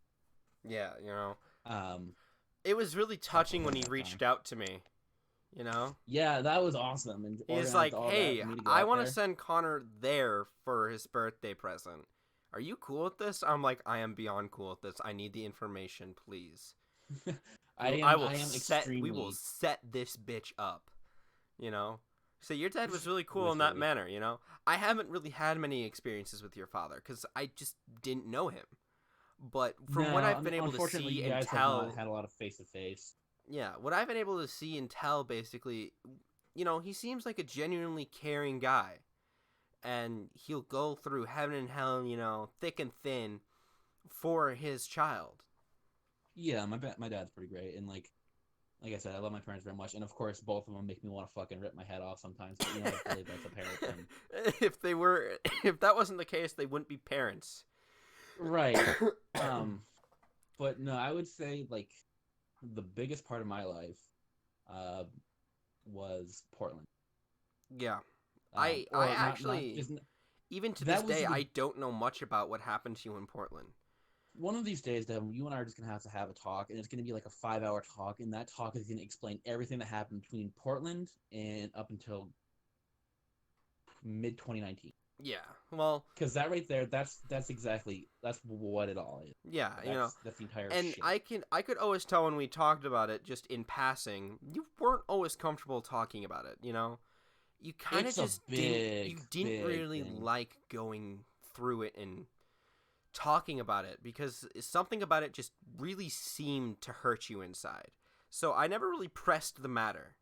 Yeah. Um, It was really touching when he that reached time. out to me. Yeah, that was awesome, and He's organized like, all that hey, for me to go I out want to there. send Connor there for his birthday present. Are you cool with this? I'm like, I am beyond cool with this. I need the information, please. I am We will extremely. set this bitch up. You know? So your dad was really cool in that Literally. manner. I haven't really had many experiences with your father because I just didn't know him. But from what I've been able to Unfortunately, see you and guys have tell, not had a lot of face to face. yeah, what I've been able to see and tell basically, he seems like a genuinely caring guy. And he'll go through heaven and hell, thick and thin for his child. Yeah, my dad's pretty great, and like I said, I love my parents very much, and of course, both of them make me want to fucking rip my head off sometimes. But I believe that's a parent thing. If that wasn't the case, they wouldn't be parents. Right. But no, I would say like the biggest part of my life, was Portland. Yeah. Or I not actually, just even to this that was day, the I don't know much about what happened to you in Portland. one of these days, Devin, you and I are just gonna have a talk, and it's gonna be like a 5 hour talk, and that talk is gonna explain everything that happened between Portland and up until mid 2019. Yeah. Well, Because that right there, that's what it all is. yeah, That's the entire and shit. I could always tell when we talked about it just in passing, you weren't always comfortable talking about it. You kind of It's a just didn't. You big, didn't big really thing. like going through it and talking about it because something about it just really seemed to hurt you inside. So I never really pressed the matter.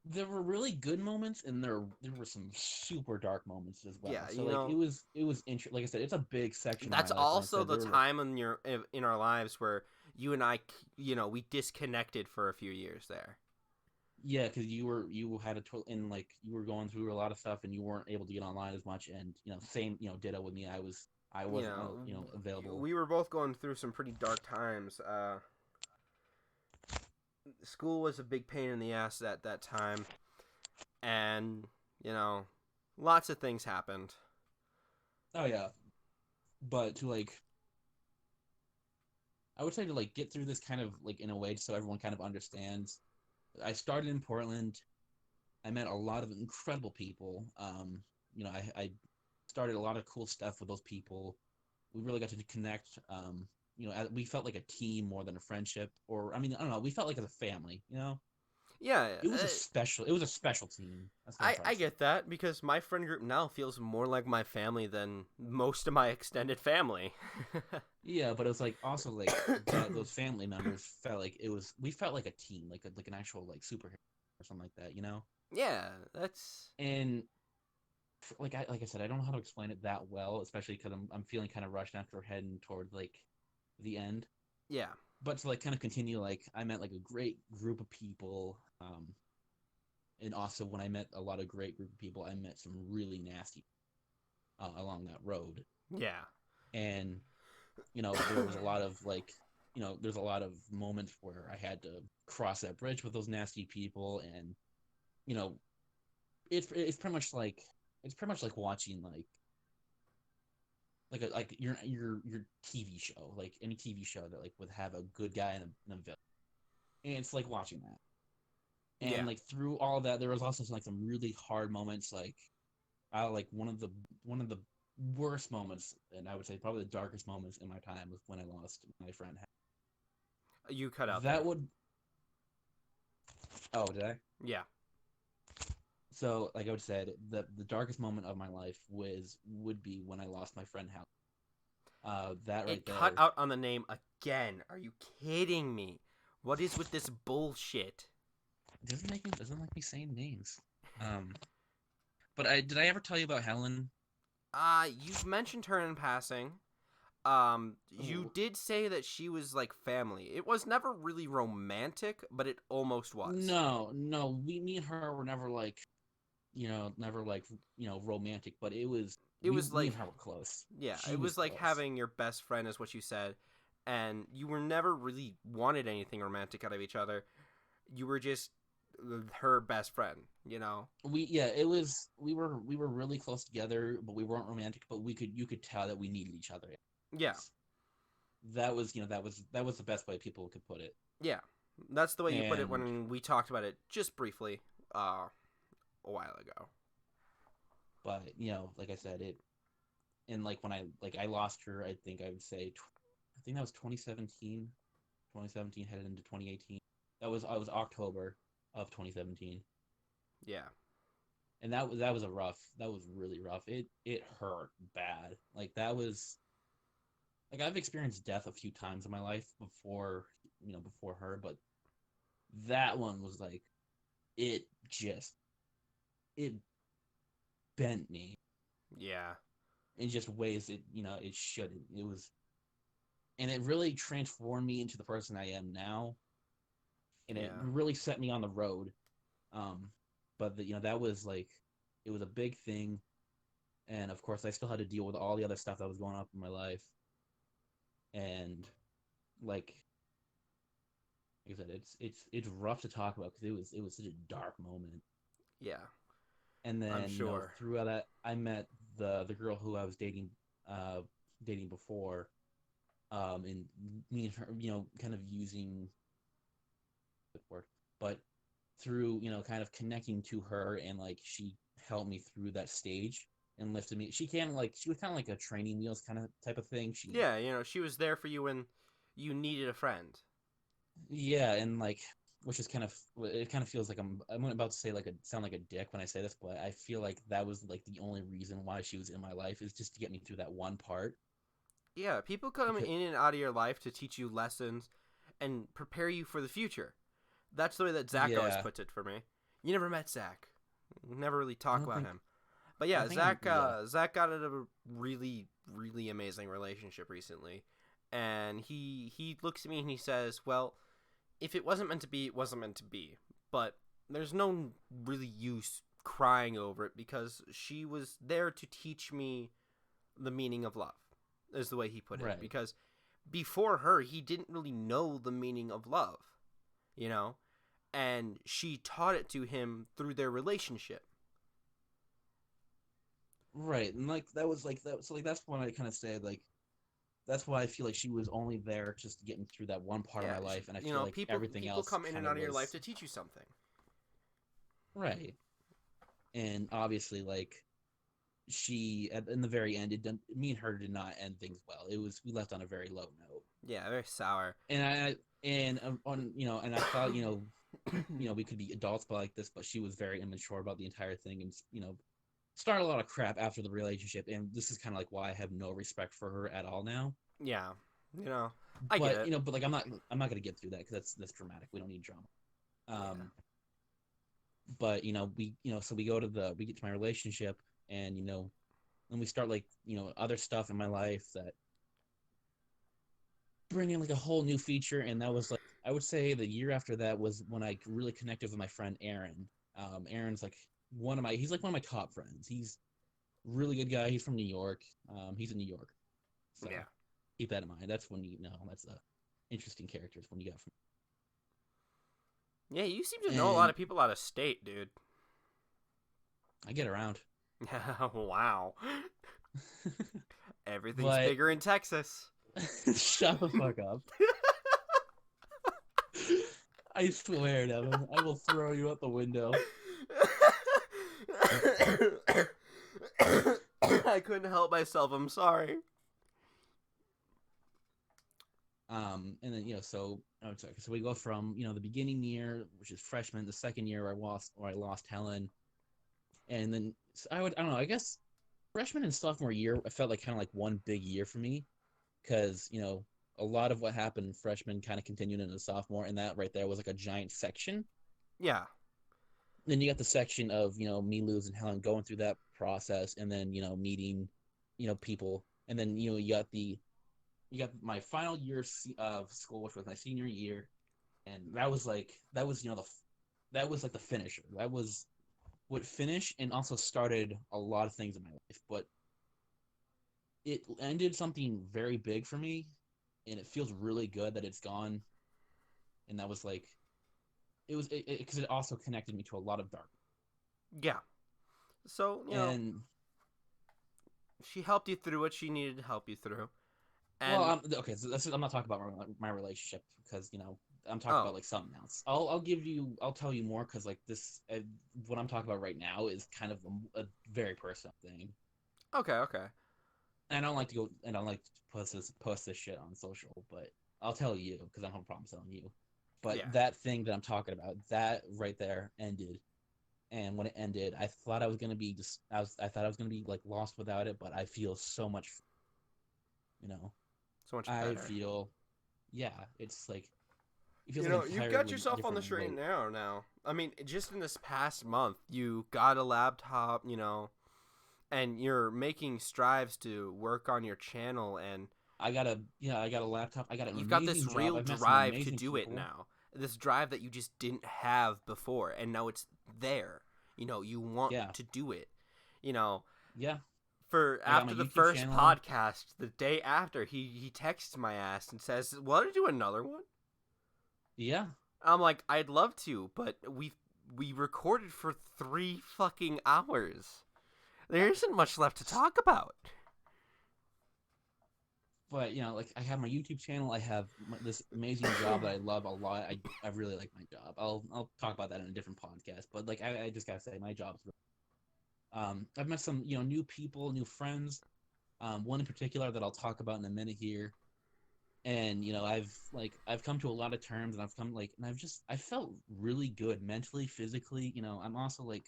There were really good moments, and there were some super dark moments as well. Yeah, So like it was interesting. Like I said, it's a big section. That's of my life. Like I also said, the there were, time in our lives where you and I, we disconnected for a few years there. yeah, because you had and like you were going through a lot of stuff, and you weren't able to get online as much. And same ditto with me. I wasn't available. We were both going through some pretty dark times. School was a big pain in the ass at that time, and lots of things happened. Oh yeah, but I would say to like get through this kind of like in a way so everyone kind of understands. I started in Portland. I met a lot of incredible people. I started a lot of cool stuff with those people. We really got to connect. We felt like a team more than a friendship, or I mean, I don't know. We felt like as a family. Yeah, It was a special team. That's what I'm trying I to say. get that because my friend group now feels more like my family than most of my extended family. Yeah, but it was like also like that. Those family members felt like we felt like a team, like an actual like superhero or something like that. Yeah, that's And like I said, I don't know how to explain it that well, especially because I'm feeling kind of rushed after heading toward like the end. yeah, But to like kind of continue, like I met like a great group of people, and also when I met a lot of great group of people, I met some really nasty along that road, yeah, and there was a lot of like there's a lot of moments where I had to cross that bridge with those nasty people, and you know it's pretty much like watching your TV show, like any TV show that like would have a good guy and a villain, and it's like watching that. yeah. And like through all of that, there was also some really hard moments. Like I like one of the worst moments, and I would say probably the darkest moments in my time was when I lost my friend. You cut out That there. would Oh, did I? Yeah, So like I would say, the darkest moment of my life would be when I lost my friend Hal. That right it cut there. out on the name again. Are you kidding me? What is with this bullshit? Doesn't like me saying names. Um, but I ever tell you about Helen? You've mentioned her in passing. You Oh, did say that she was like family. It was never really romantic, but it almost was. no, me and her were never like, never like, romantic, but It was me like, and her were close. yeah, She it was was like close. having your best friend, is what you said, and you were never really wanted anything romantic out of each other. You were just her best friend, you know? Yeah, we were really close together, but we weren't romantic, but you could tell that we needed each other. Yeah, That was the best way people could put it. yeah. That's the way you put it And when we talked about it just briefly, a while ago. but like I said, it and like when I lost her, I would say I think that was 2017. 2017 headed into 2018. I was October of 2017. Yeah, And that was really rough. It hurt bad. Like that was like I've experienced death a few times in my life before her, but that one was like it just it bent me yeah, in just ways it shouldn't. And it really transformed me into the person I am now, and it yeah. really set me on the road. Um, but that was like it was a big thing, and of course I still had to deal with all the other stuff that was going on in my life, and like like I said, it's rough to talk about because it was such a dark moment. Yeah, And I'm then sure. through all that, I met the girl who I was uh, dating before, and me and her, kind of using the word, but through kind of connecting to her, and like she helped me through that stage and lifted me. She was kind of like a training wheels kind of type of thing. Yeah, she was there for you when you needed a friend. Yeah, and like which is it kind of feels like I'm about to say like a sound like a dick when I say this, but I feel like that was like the only reason why she was in my life is just to get me through that one part. Yeah, people come Because in and out of your life to teach you lessons and prepare you for the future. That's the way that Zach always yeah, puts it for me. You never met Zach. Never really I talk don't about think him. But I yeah, think I'm yeah. Zach got out of a really, really amazing relationship recently. And he looks at me and he says, well, if it wasn't meant to be, it wasn't meant to be. But there's no really use crying over it because she was there to teach me the meaning of love, is the way he put it. Right. Because before her, he didn't really know the meaning of love, you know? And she taught it to him through their relationship. Right. And like that was like that so like that's when I kind of said like that's why I feel like she was only there just to get me through that one part of Yeah, my life, and I you feel know, like people everything people else come in and kind out of of your life was to teach you something. right. And obviously, like in the very end, me and her did not end things well. We left on a very low note, Yeah, very sour. and on and I thought we could be adults but like this, but she was very immature about the entire thing, and started a lot of crap after the relationship, and this is kind of like why I have no respect for her at all now. Yeah, you know, I get But it. but like I'm not gonna get through that because that's dramatic. We don't need drama. Yeah. But so we get to my relationship, and and we start like other stuff in my life that bring in like a whole new feature, and that was like I would say the year after that was when I really connected with my friend Aaron. Aaron's like he's like one of my top friends. He's a really good guy. He's from New York. He's in New York, so Yeah. keep that in mind. That's when that's a interesting characters when you got from Yeah, you seem to know a lot and of people out of state, dude. I get around. Wow. Everything's But bigger in Texas. shut the fuck up. I swear, Devin, I will throw you out the window. I couldn't help myself. I'm sorry. And then so I'm sorry. So we go from the beginning year, which is freshman, the second year where I lost Helen, and then I don't know. I guess freshman and sophomore year, I felt like kind of like one big year for me because a lot of what happened freshman kind of continued into sophomore, and that right there was like a giant section. Yeah. Then you got the section of me losing Helen, going through that process, and then meeting people, and then you got my final year of school, which was my senior year, and that was like the finisher. That was what finished and also started a lot of things in my life, but it ended something very big for me, and it feels really good that it's gone. And that was like it was because it also connected me to a lot of dark. Yeah. So, And she helped you through what she needed to help you through. well, And okay, so I'm not talking about my relationship because I'm talking oh, about like something else. I'll tell you more because like this what I'm talking about right now is kind of a very personal thing. okay, okay. And I don't like to post this shit on social, but I'll tell you because I don't have a problem telling you. But Yeah. that thing that I'm talking about, that right there ended, and when it ended, I thought I was gonna be I thought I was gonna be like lost without it, but I feel so much, you know, So much I better. feel, yeah, it's like it feels You like know, an you've got entirely yourself on the different straight and weight. narrow now. I mean, just in this past month, you got a laptop, and you're making strives to work on your channel, and I got a laptop. I got an you've got amazing this job. real I've met some drive to amazing do it people. now. This drive that you just didn't have before, and now it's there. You want Yeah, to do it. You know, yeah. for I got my after the YouTube first channel. podcast, the day after, he texts my ass and says, "Want to do another one?" Yeah, I'm like, "I'd love to, but we recorded for 3 fucking hours. There isn't much left to talk about." but like I have my YouTube channel. I have this amazing job that I love a lot. I really like my job. I'll talk about that in a different podcast. But like I just gotta say my job's. I've met some new people, new friends. One in particular that I'll talk about in a minute here. And I've come to a lot of terms, and I felt really good mentally, physically. I'm also like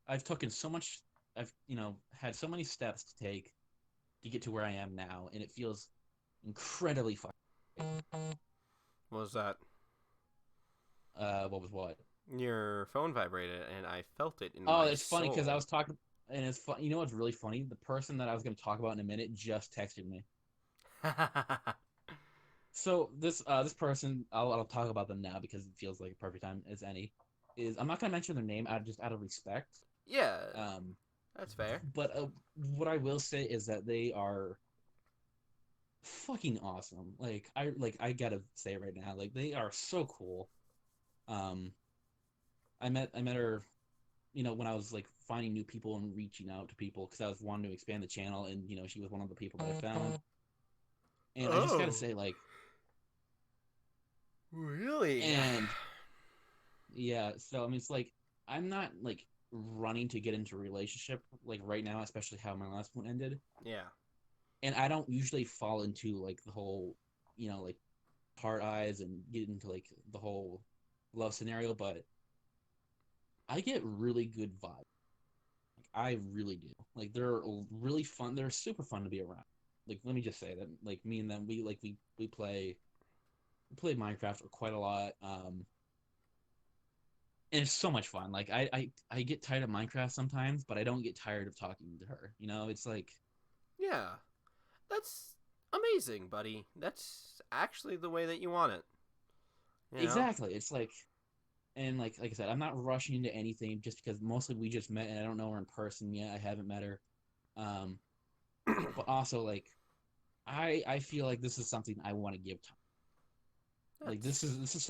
I've taken so much. I've had so many steps to take to get to where I am now, and it feels incredibly fun. What was that? What was what? Your phone vibrated, and I felt it in Oh, my it's funny because I soul. was talking, and it's fun. You know what's really funny? The person that I was going to talk about in a minute just texted me. So this person, I'll talk about them now because it feels like a perfect time as any. Is I'm not going to mention their name out of respect. Yeah, Um, that's fair. but what I will say is that they are fucking awesome. I gotta say it right now, like they are so cool. Um, I met her, when I was like finding new people and reaching out to people because I was wanting to expand the channel, and she was one of the people that I found. And I just gotta Oh, say, like, really? and yeah, so I mean, it's like I'm not like running to get into a relationship like right now, especially how my last one ended. Yeah. And I don't usually fall into like the whole, like heart eyes and get into like the whole love scenario, but I get really good vibes. Like, I really do. Like they're really fun. They're super fun to be around. Like let me just say that. Like me and them, we play Minecraft quite a lot. And it's so much fun. Like I get tired of Minecraft sometimes, but I don't get tired of talking to her. It's like Yeah. That's amazing, buddy. That's actually the way that you want it. You know? exactly. It's like and like I said, I'm not rushing into anything just because mostly we just met and I don't know her in person yet. I haven't met her. Um, but also like I feel like this is something I want to give time. Like That's. this is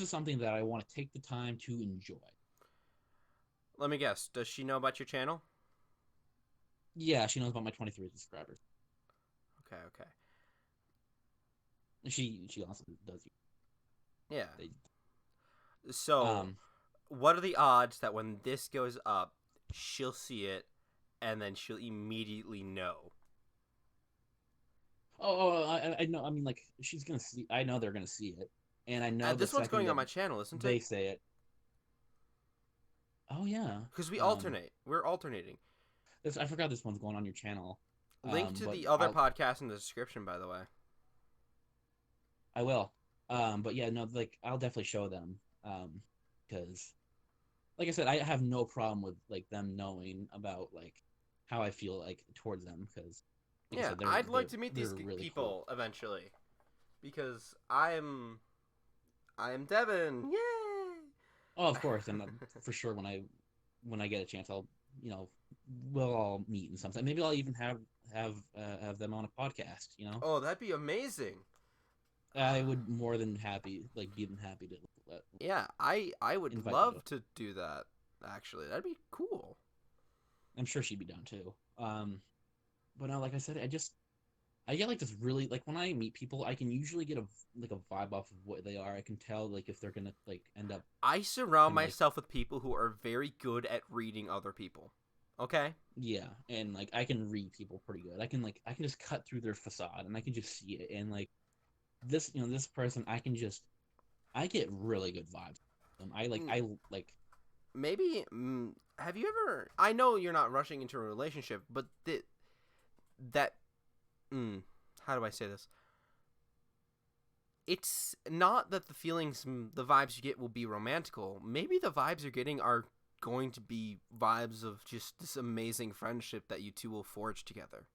something that I want to take the time to enjoy. Let me guess. Does she know about your channel? Yeah, she knows about my 23 subscribers. Okay, okay. She also does. Yeah. They, So, um. what are the odds that when this goes up, she'll see it and then she'll immediately know? I know. I mean, like she's gonna see. I know they're gonna see it, and I know the This one's second going on that my channel, isn't it? they say it. Oh yeah. Because we Um. alternate. We're alternating. I forgot this one's going on your channel. Link to But the other podcast in the description, by the way. I will. But yeah, no, like I'll definitely show them. Because like I said, I have no problem with like them knowing about like how I feel like towards them. Because like I Yeah, said, they're I'd like they're to meet these they're really cool. people eventually. Because I'm Devin. Yay! Oh, of course, and for sure when I get a chance, I'll you know we'll all meet and something. Maybe I'll even have them on a podcast. Oh, that'd be amazing. I would more than happy like be than happy to let, Yeah, I would invite them to. love to do that. Actually, that'd be cool. I'm sure she'd be down too. But no, like I said, I get like this really like when I meet people, I can usually get a vibe off of what they are. I can tell like if they're gonna like end up I surround kind of like myself with people who are very good at reading other people. Okay? yeah, and like I can read people pretty good. I can just cut through their facade and I can just see it. And like this person, I get really good vibes. Mm, I like maybe have you ever I know you're not rushing into a relationship, but that how do I say this? It's not that the feelings, the vibes you get will be romantical. Maybe the vibes you're getting are going to be vibes of just this amazing friendship that you two will forge together.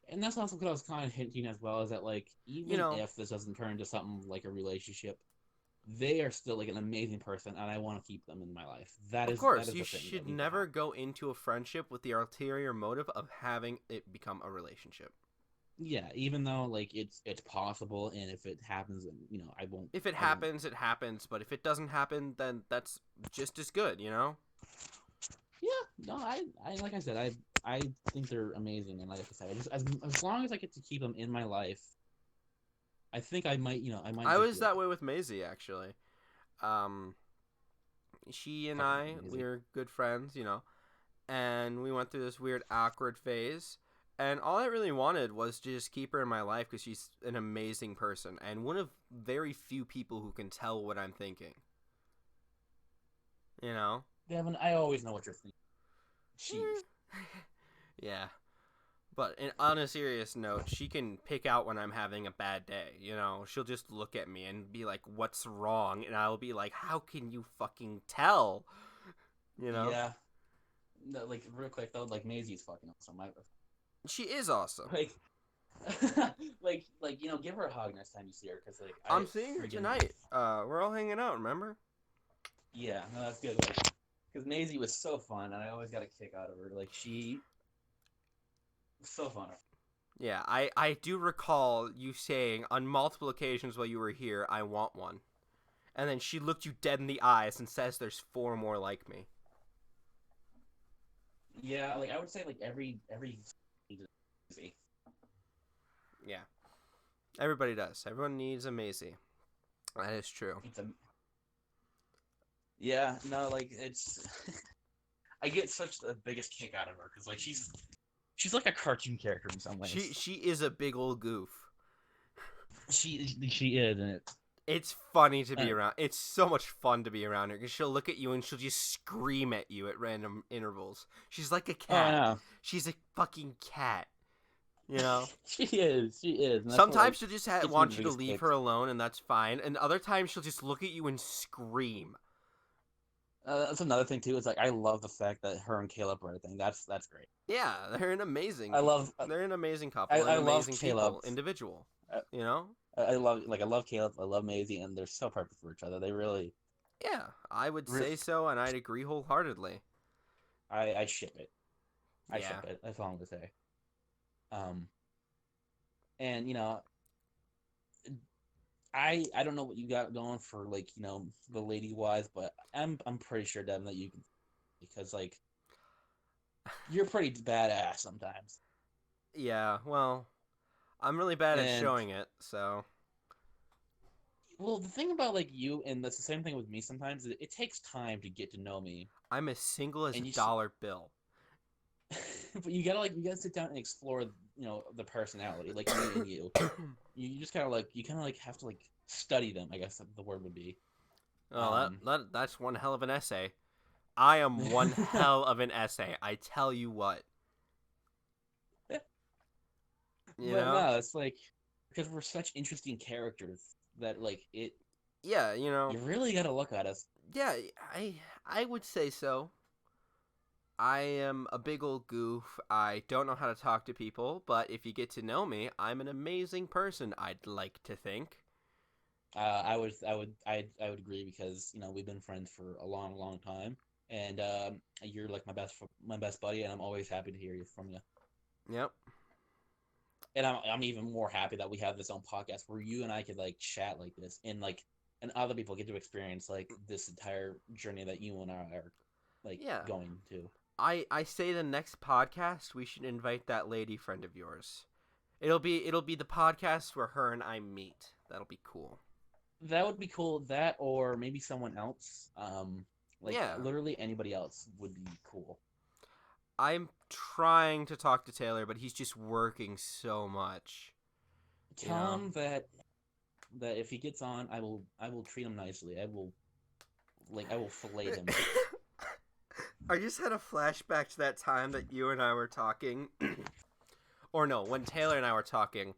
and that's also what I was kind of hinting as well is that like You even know, if this doesn't turn into something like a relationship, they are still like an amazing person, and I want to keep them in my life. That of is that course, is you the thing that should needs to never happen. go into a friendship with the ulterior motive of having it become a relationship. Yeah, even though like it's possible, and if it happens, then I won't. If it I won't. happens, it happens, but if it doesn't happen, then that's just as good, you know? Yeah, no, I like I said, I think they're amazing, and like I said, as long as I get to keep them in my life, I think I might I just was be that okay. way with Maisie, actually. Um, she and Fucking I, we amazing. were good friends, you know, and we went through this weird awkward phase. And all I really wanted was to just keep her in my life because she's an amazing person and one of very few people who can tell what I'm thinking. You know? Devin, I always know what you're thinking. Jeez. Yeah. But on a serious note, she can pick out when I'm having a bad day. You know, she'll just look at me and be like, "What's wrong?" And I'll be like, "How can you fucking tell?" You know, Yeah. No, like real quick though, like Maisie's fucking awesome. she is awesome. Like, like give her a hug next time you see her, cause like I'm I seeing her freaking tonight. We're all hanging out. Remember? yeah, no, that's good. Like, cause Maisie was so fun, and I always got a kick out of her. Like she was so fun. Yeah, I do recall you saying on multiple occasions while you were here, "I want one," and then she looked you dead in the eyes and says, "There's four more like me." Yeah, like I would say like every Maisie. Yeah. Everybody does. Everyone needs a Maisie. That is true. Yeah, no, like it's. I get such the biggest kick out of her because like she's like a cartoon character in some ways. She is a big old goof. She is, and It's funny to be around. It's so much fun to be around her because she'll look at you and she'll just scream at you at random intervals. She's like a cat. I know. She's a fucking cat. You know? She is. And Sometimes she'll just gets me want the you to biggest leave kick. her alone, and that's fine. And other times she'll just look at you and scream. That's another thing too. It's like I love the fact that her and Caleb are a thing. That's great. Yeah, they're an amazing. They're an amazing couple. I an love amazing Caleb. individual. Uh, You know? I love Caleb. I love Maisie, and they're so perfect for each other. They really. Yeah, I would say so, and I'd agree wholeheartedly. I ship it. I Yeah. ship it. That's all I'm gonna say. And you know, I don't know what you got going for like you know the lady wise, but I'm pretty sure Devin that you can because like you're pretty badass sometimes. Yeah, well, I'm really bad at And showing it, so. well, the thing about like you, and that's the same thing with me. Sometimes it takes time to get to know me, I'm as single as and a you dollar bill. but you gotta sit down and explore you know the personality like me and you. You just kind of like have to like study them. I guess the word would be. Oh, that's one hell of an essay. I am one hell of an essay. I tell you what. You But know? no, it's like because we're such interesting characters that like it. Yeah, you know. You really gotta look at us. Yeah, I would say so. I am a big old goof. I don't know how to talk to people, but if you get to know me, I'm an amazing person, I'd like to think. I would agree because you know we've been friends for a long time, and you're like my best buddy, and I'm always happy to hear you from you. Yep. And I'm even more happy that we have this own podcast where you and I could like chat like this, and other people get to experience like this entire journey that you and I are like Yeah. going to. I say the next podcast we should invite that lady friend of yours. It'll be the podcast where her and I meet. That'll be cool. That would be cool. That or maybe someone else. Like Yeah. literally anybody else would be cool. I'm trying to talk to Taylor, but he's just working so much. Tell him that if he gets on, I will treat him nicely. I will fillet him. I just had a flashback to that time that you and I were talking. Or no, when Taylor and I were talking.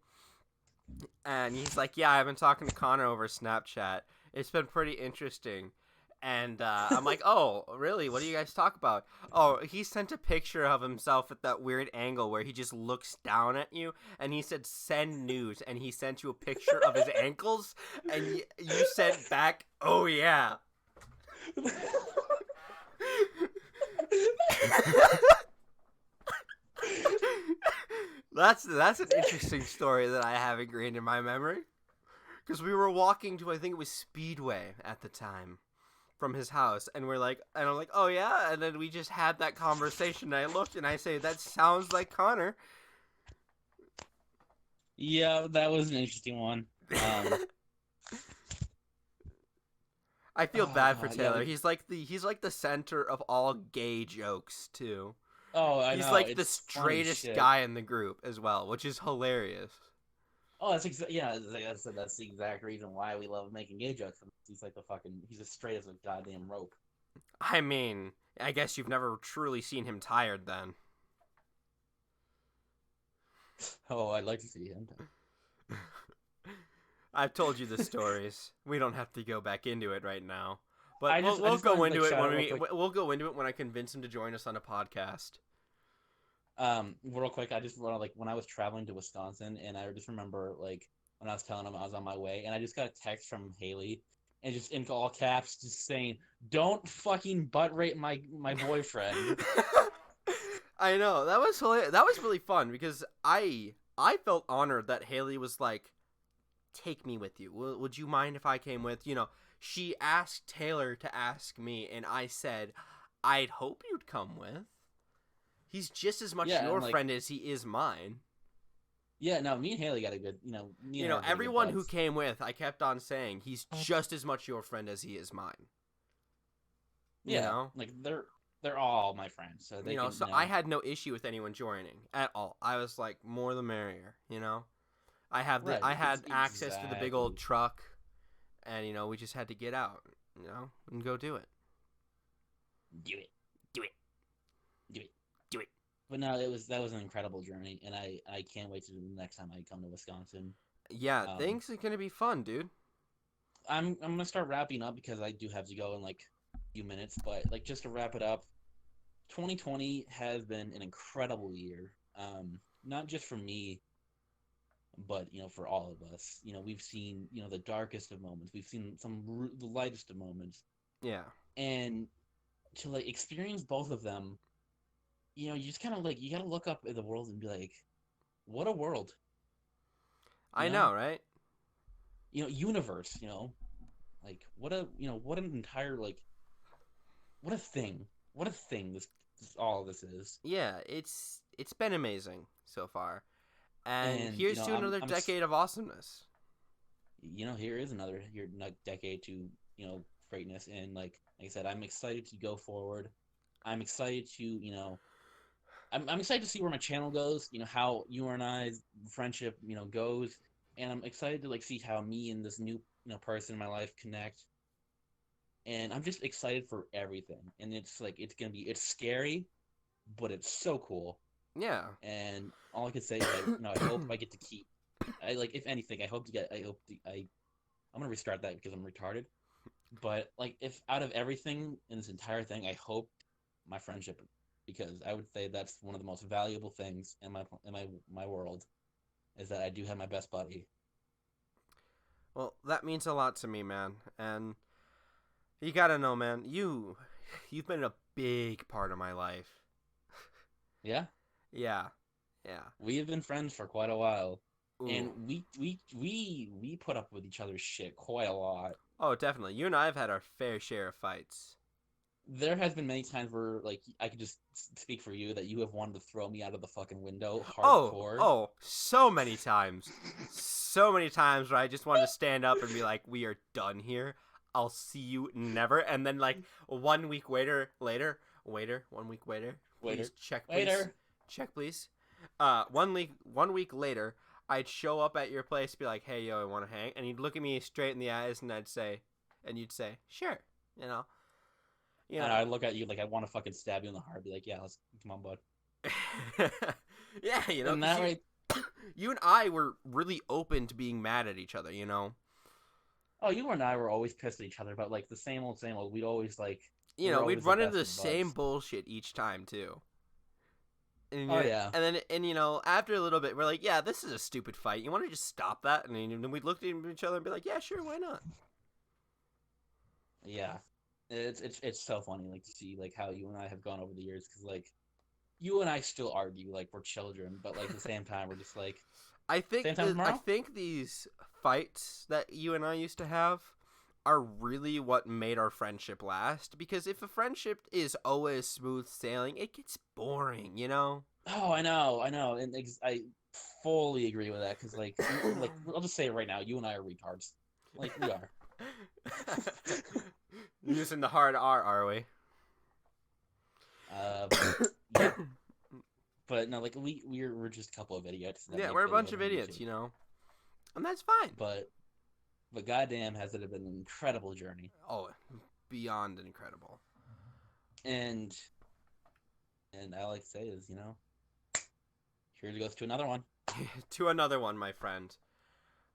And he's like, yeah, I've been talking to Connor over Snapchat. It's been pretty interesting. And I'm like, oh, really? What do you guys talk about? Oh, he sent a picture of himself at that weird angle where he just looks down at you. And he said, send news. And he sent you a picture of his ankles. And you sent back, oh, yeah. That's an interesting story that I have ingrained in my memory. Because we were walking to, I think it was Speedway at the time, from his house, and I'm like, oh yeah, and then we just had that conversation. And I looked and I say, that sounds like Connor. Yeah, that was an interesting one. I feel bad for yeah, Taylor. He's like the center of all gay jokes too. Oh, I know. He's like it's the funny straightest shit. guy in the group as well, which is hilarious. Oh, that's that's the exact reason why we love making gay jokes. He's like he's as straight as a goddamn rope. I mean, I guess you've never truly seen him tired then. Oh, I'd like to see him. I've told you the stories. We don't have to go back into it right now. But I we'll just go wanted to, into like, it shout when out real quick. we'll go into it when I convince him to join us on a podcast. Real quick, I just want to like when I was traveling to Wisconsin, and I just remember like when I was telling him I was on my way, and I just got a text from Haley, and just in all caps, just saying, "Don't fucking butt rape my boyfriend." I know, that was hilarious. That was really fun because I felt honored that Haley was like, take me with you. Would you mind if I came with? You know, she asked Taylor to ask me, and I said, I'd hope you'd come with. He's just as much Yeah, your and, like, friend as he is mine. Yeah, no, me and Haley got a good, me You and know, her had a good everyone who buzz. came with, I kept on saying he's just as much your friend as he is mine. You Yeah, know, like they're all my friends, so they can, so I had no issue with anyone joining at all. I was like, more the merrier. right, I had access to the big old exactly. truck, and we just had to get out, and go do it. Do it, Do it. do it. Do it. But no, that was an incredible journey, and I can't wait to the next time I come to Wisconsin. Yeah, Um, things are gonna be fun, dude. I'm gonna start wrapping up because I do have to go in like a few minutes, but like just to wrap it up, 2020 has been an incredible year. Not just for me, but for all of us. We've seen the darkest of moments. We've seen the lightest of moments, Yeah, and to like experience both of them, you just kind of like you gotta look up at the world and be like, what a world, you I know, know, right? universe, like what an entire like what a thing, this all this is, Yeah, it's been amazing so far, and and here's to another decade of awesomeness. here is another decade to greatness, and like I said, I'm excited to go forward. I'm excited to I'm excited to see where my channel goes, how you and I's friendship goes, and I'm excited to like see how me and this new person in my life connect, and I'm just excited for everything, and it's like it's scary, but it's so cool. Yeah. And all I can say is I hope I get to keep. I like if anything, I hope to get. I hope to, I'm gonna restart that because I'm retarded. But like if out of everything in this entire thing, I hope my friendship, because I would say that's one of the most valuable things in my world, is that I do have my best buddy. Well, that means a lot to me, man. And you gotta know, man, you've been a big part of my life. Yeah, Yeah. Yeah. we have been friends for quite a while, Ooh. and we put up with each other's shit quite a lot. Oh, definitely. You and I have had our fair share of fights. There has been many times where like I could just speak for you that you have wanted to throw me out of the fucking window hardcore. So many times. So many times where I just wanted to stand up and be like, we are done here. I'll see you never. And then, like, 1 week later, waiter, 1 week later, Waiter, please, check, please. waiter. Check, please. 1 week later, I'd show up at your place, be like, hey, yo, I want to hang. And you'd look at me straight in the eyes, and you'd say, sure, you know. You And I look at you like I want to fucking stab you in the heart. Be like, yeah, let's come on, bud. Yeah, And 'cause that right. you and I were really open to being mad at each other, you know? Oh, you and I were always pissed at each other, but like the same old, same old. We'd always like You we know, were we'd always the run into best the of same buds. bullshit each time, too. Oh yeah, And after a little bit, we're like, yeah, this is a stupid fight. You want to just stop that? And then we'd look at each other and be like, yeah, sure, why not? yeah. It's so funny like to see like how you and I have gone over the years, because like you and I still argue like we're children, but like at the same time we're just like same time I tomorrow. think these fights that you and I used to have are really what made our friendship last. Because if a friendship is always smooth sailing, it gets boring, you know? Oh, I know, and I fully agree with that because like I'll just say it right now, you and I are retards, like we are. Using the hard R, are we? Um, yeah, but no, like we're just a couple of idiots that Yeah, make we're a bunch videos of on idiots, YouTube. you know? And that's fine. But goddamn, has it been an incredible journey. Oh, beyond incredible. And I like to say is here goes to another one. To another one, my friend.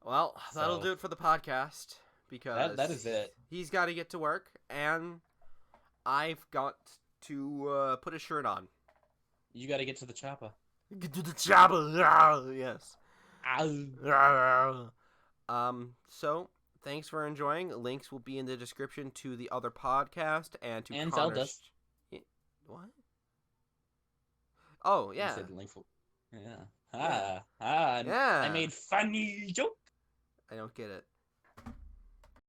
Well, that'll So do it for the podcast because that is it. he's got to get to work and I've got to put a shirt on. You got to get to the chopper. Get to the chopper. Yes. Ow. So thanks for enjoying. Links will be in the description to the other podcast and to And Connor's. Zelda's. What? Oh You yeah. said the link for. Yeah. Yeah. I Yeah. made funny joke. I don't get it.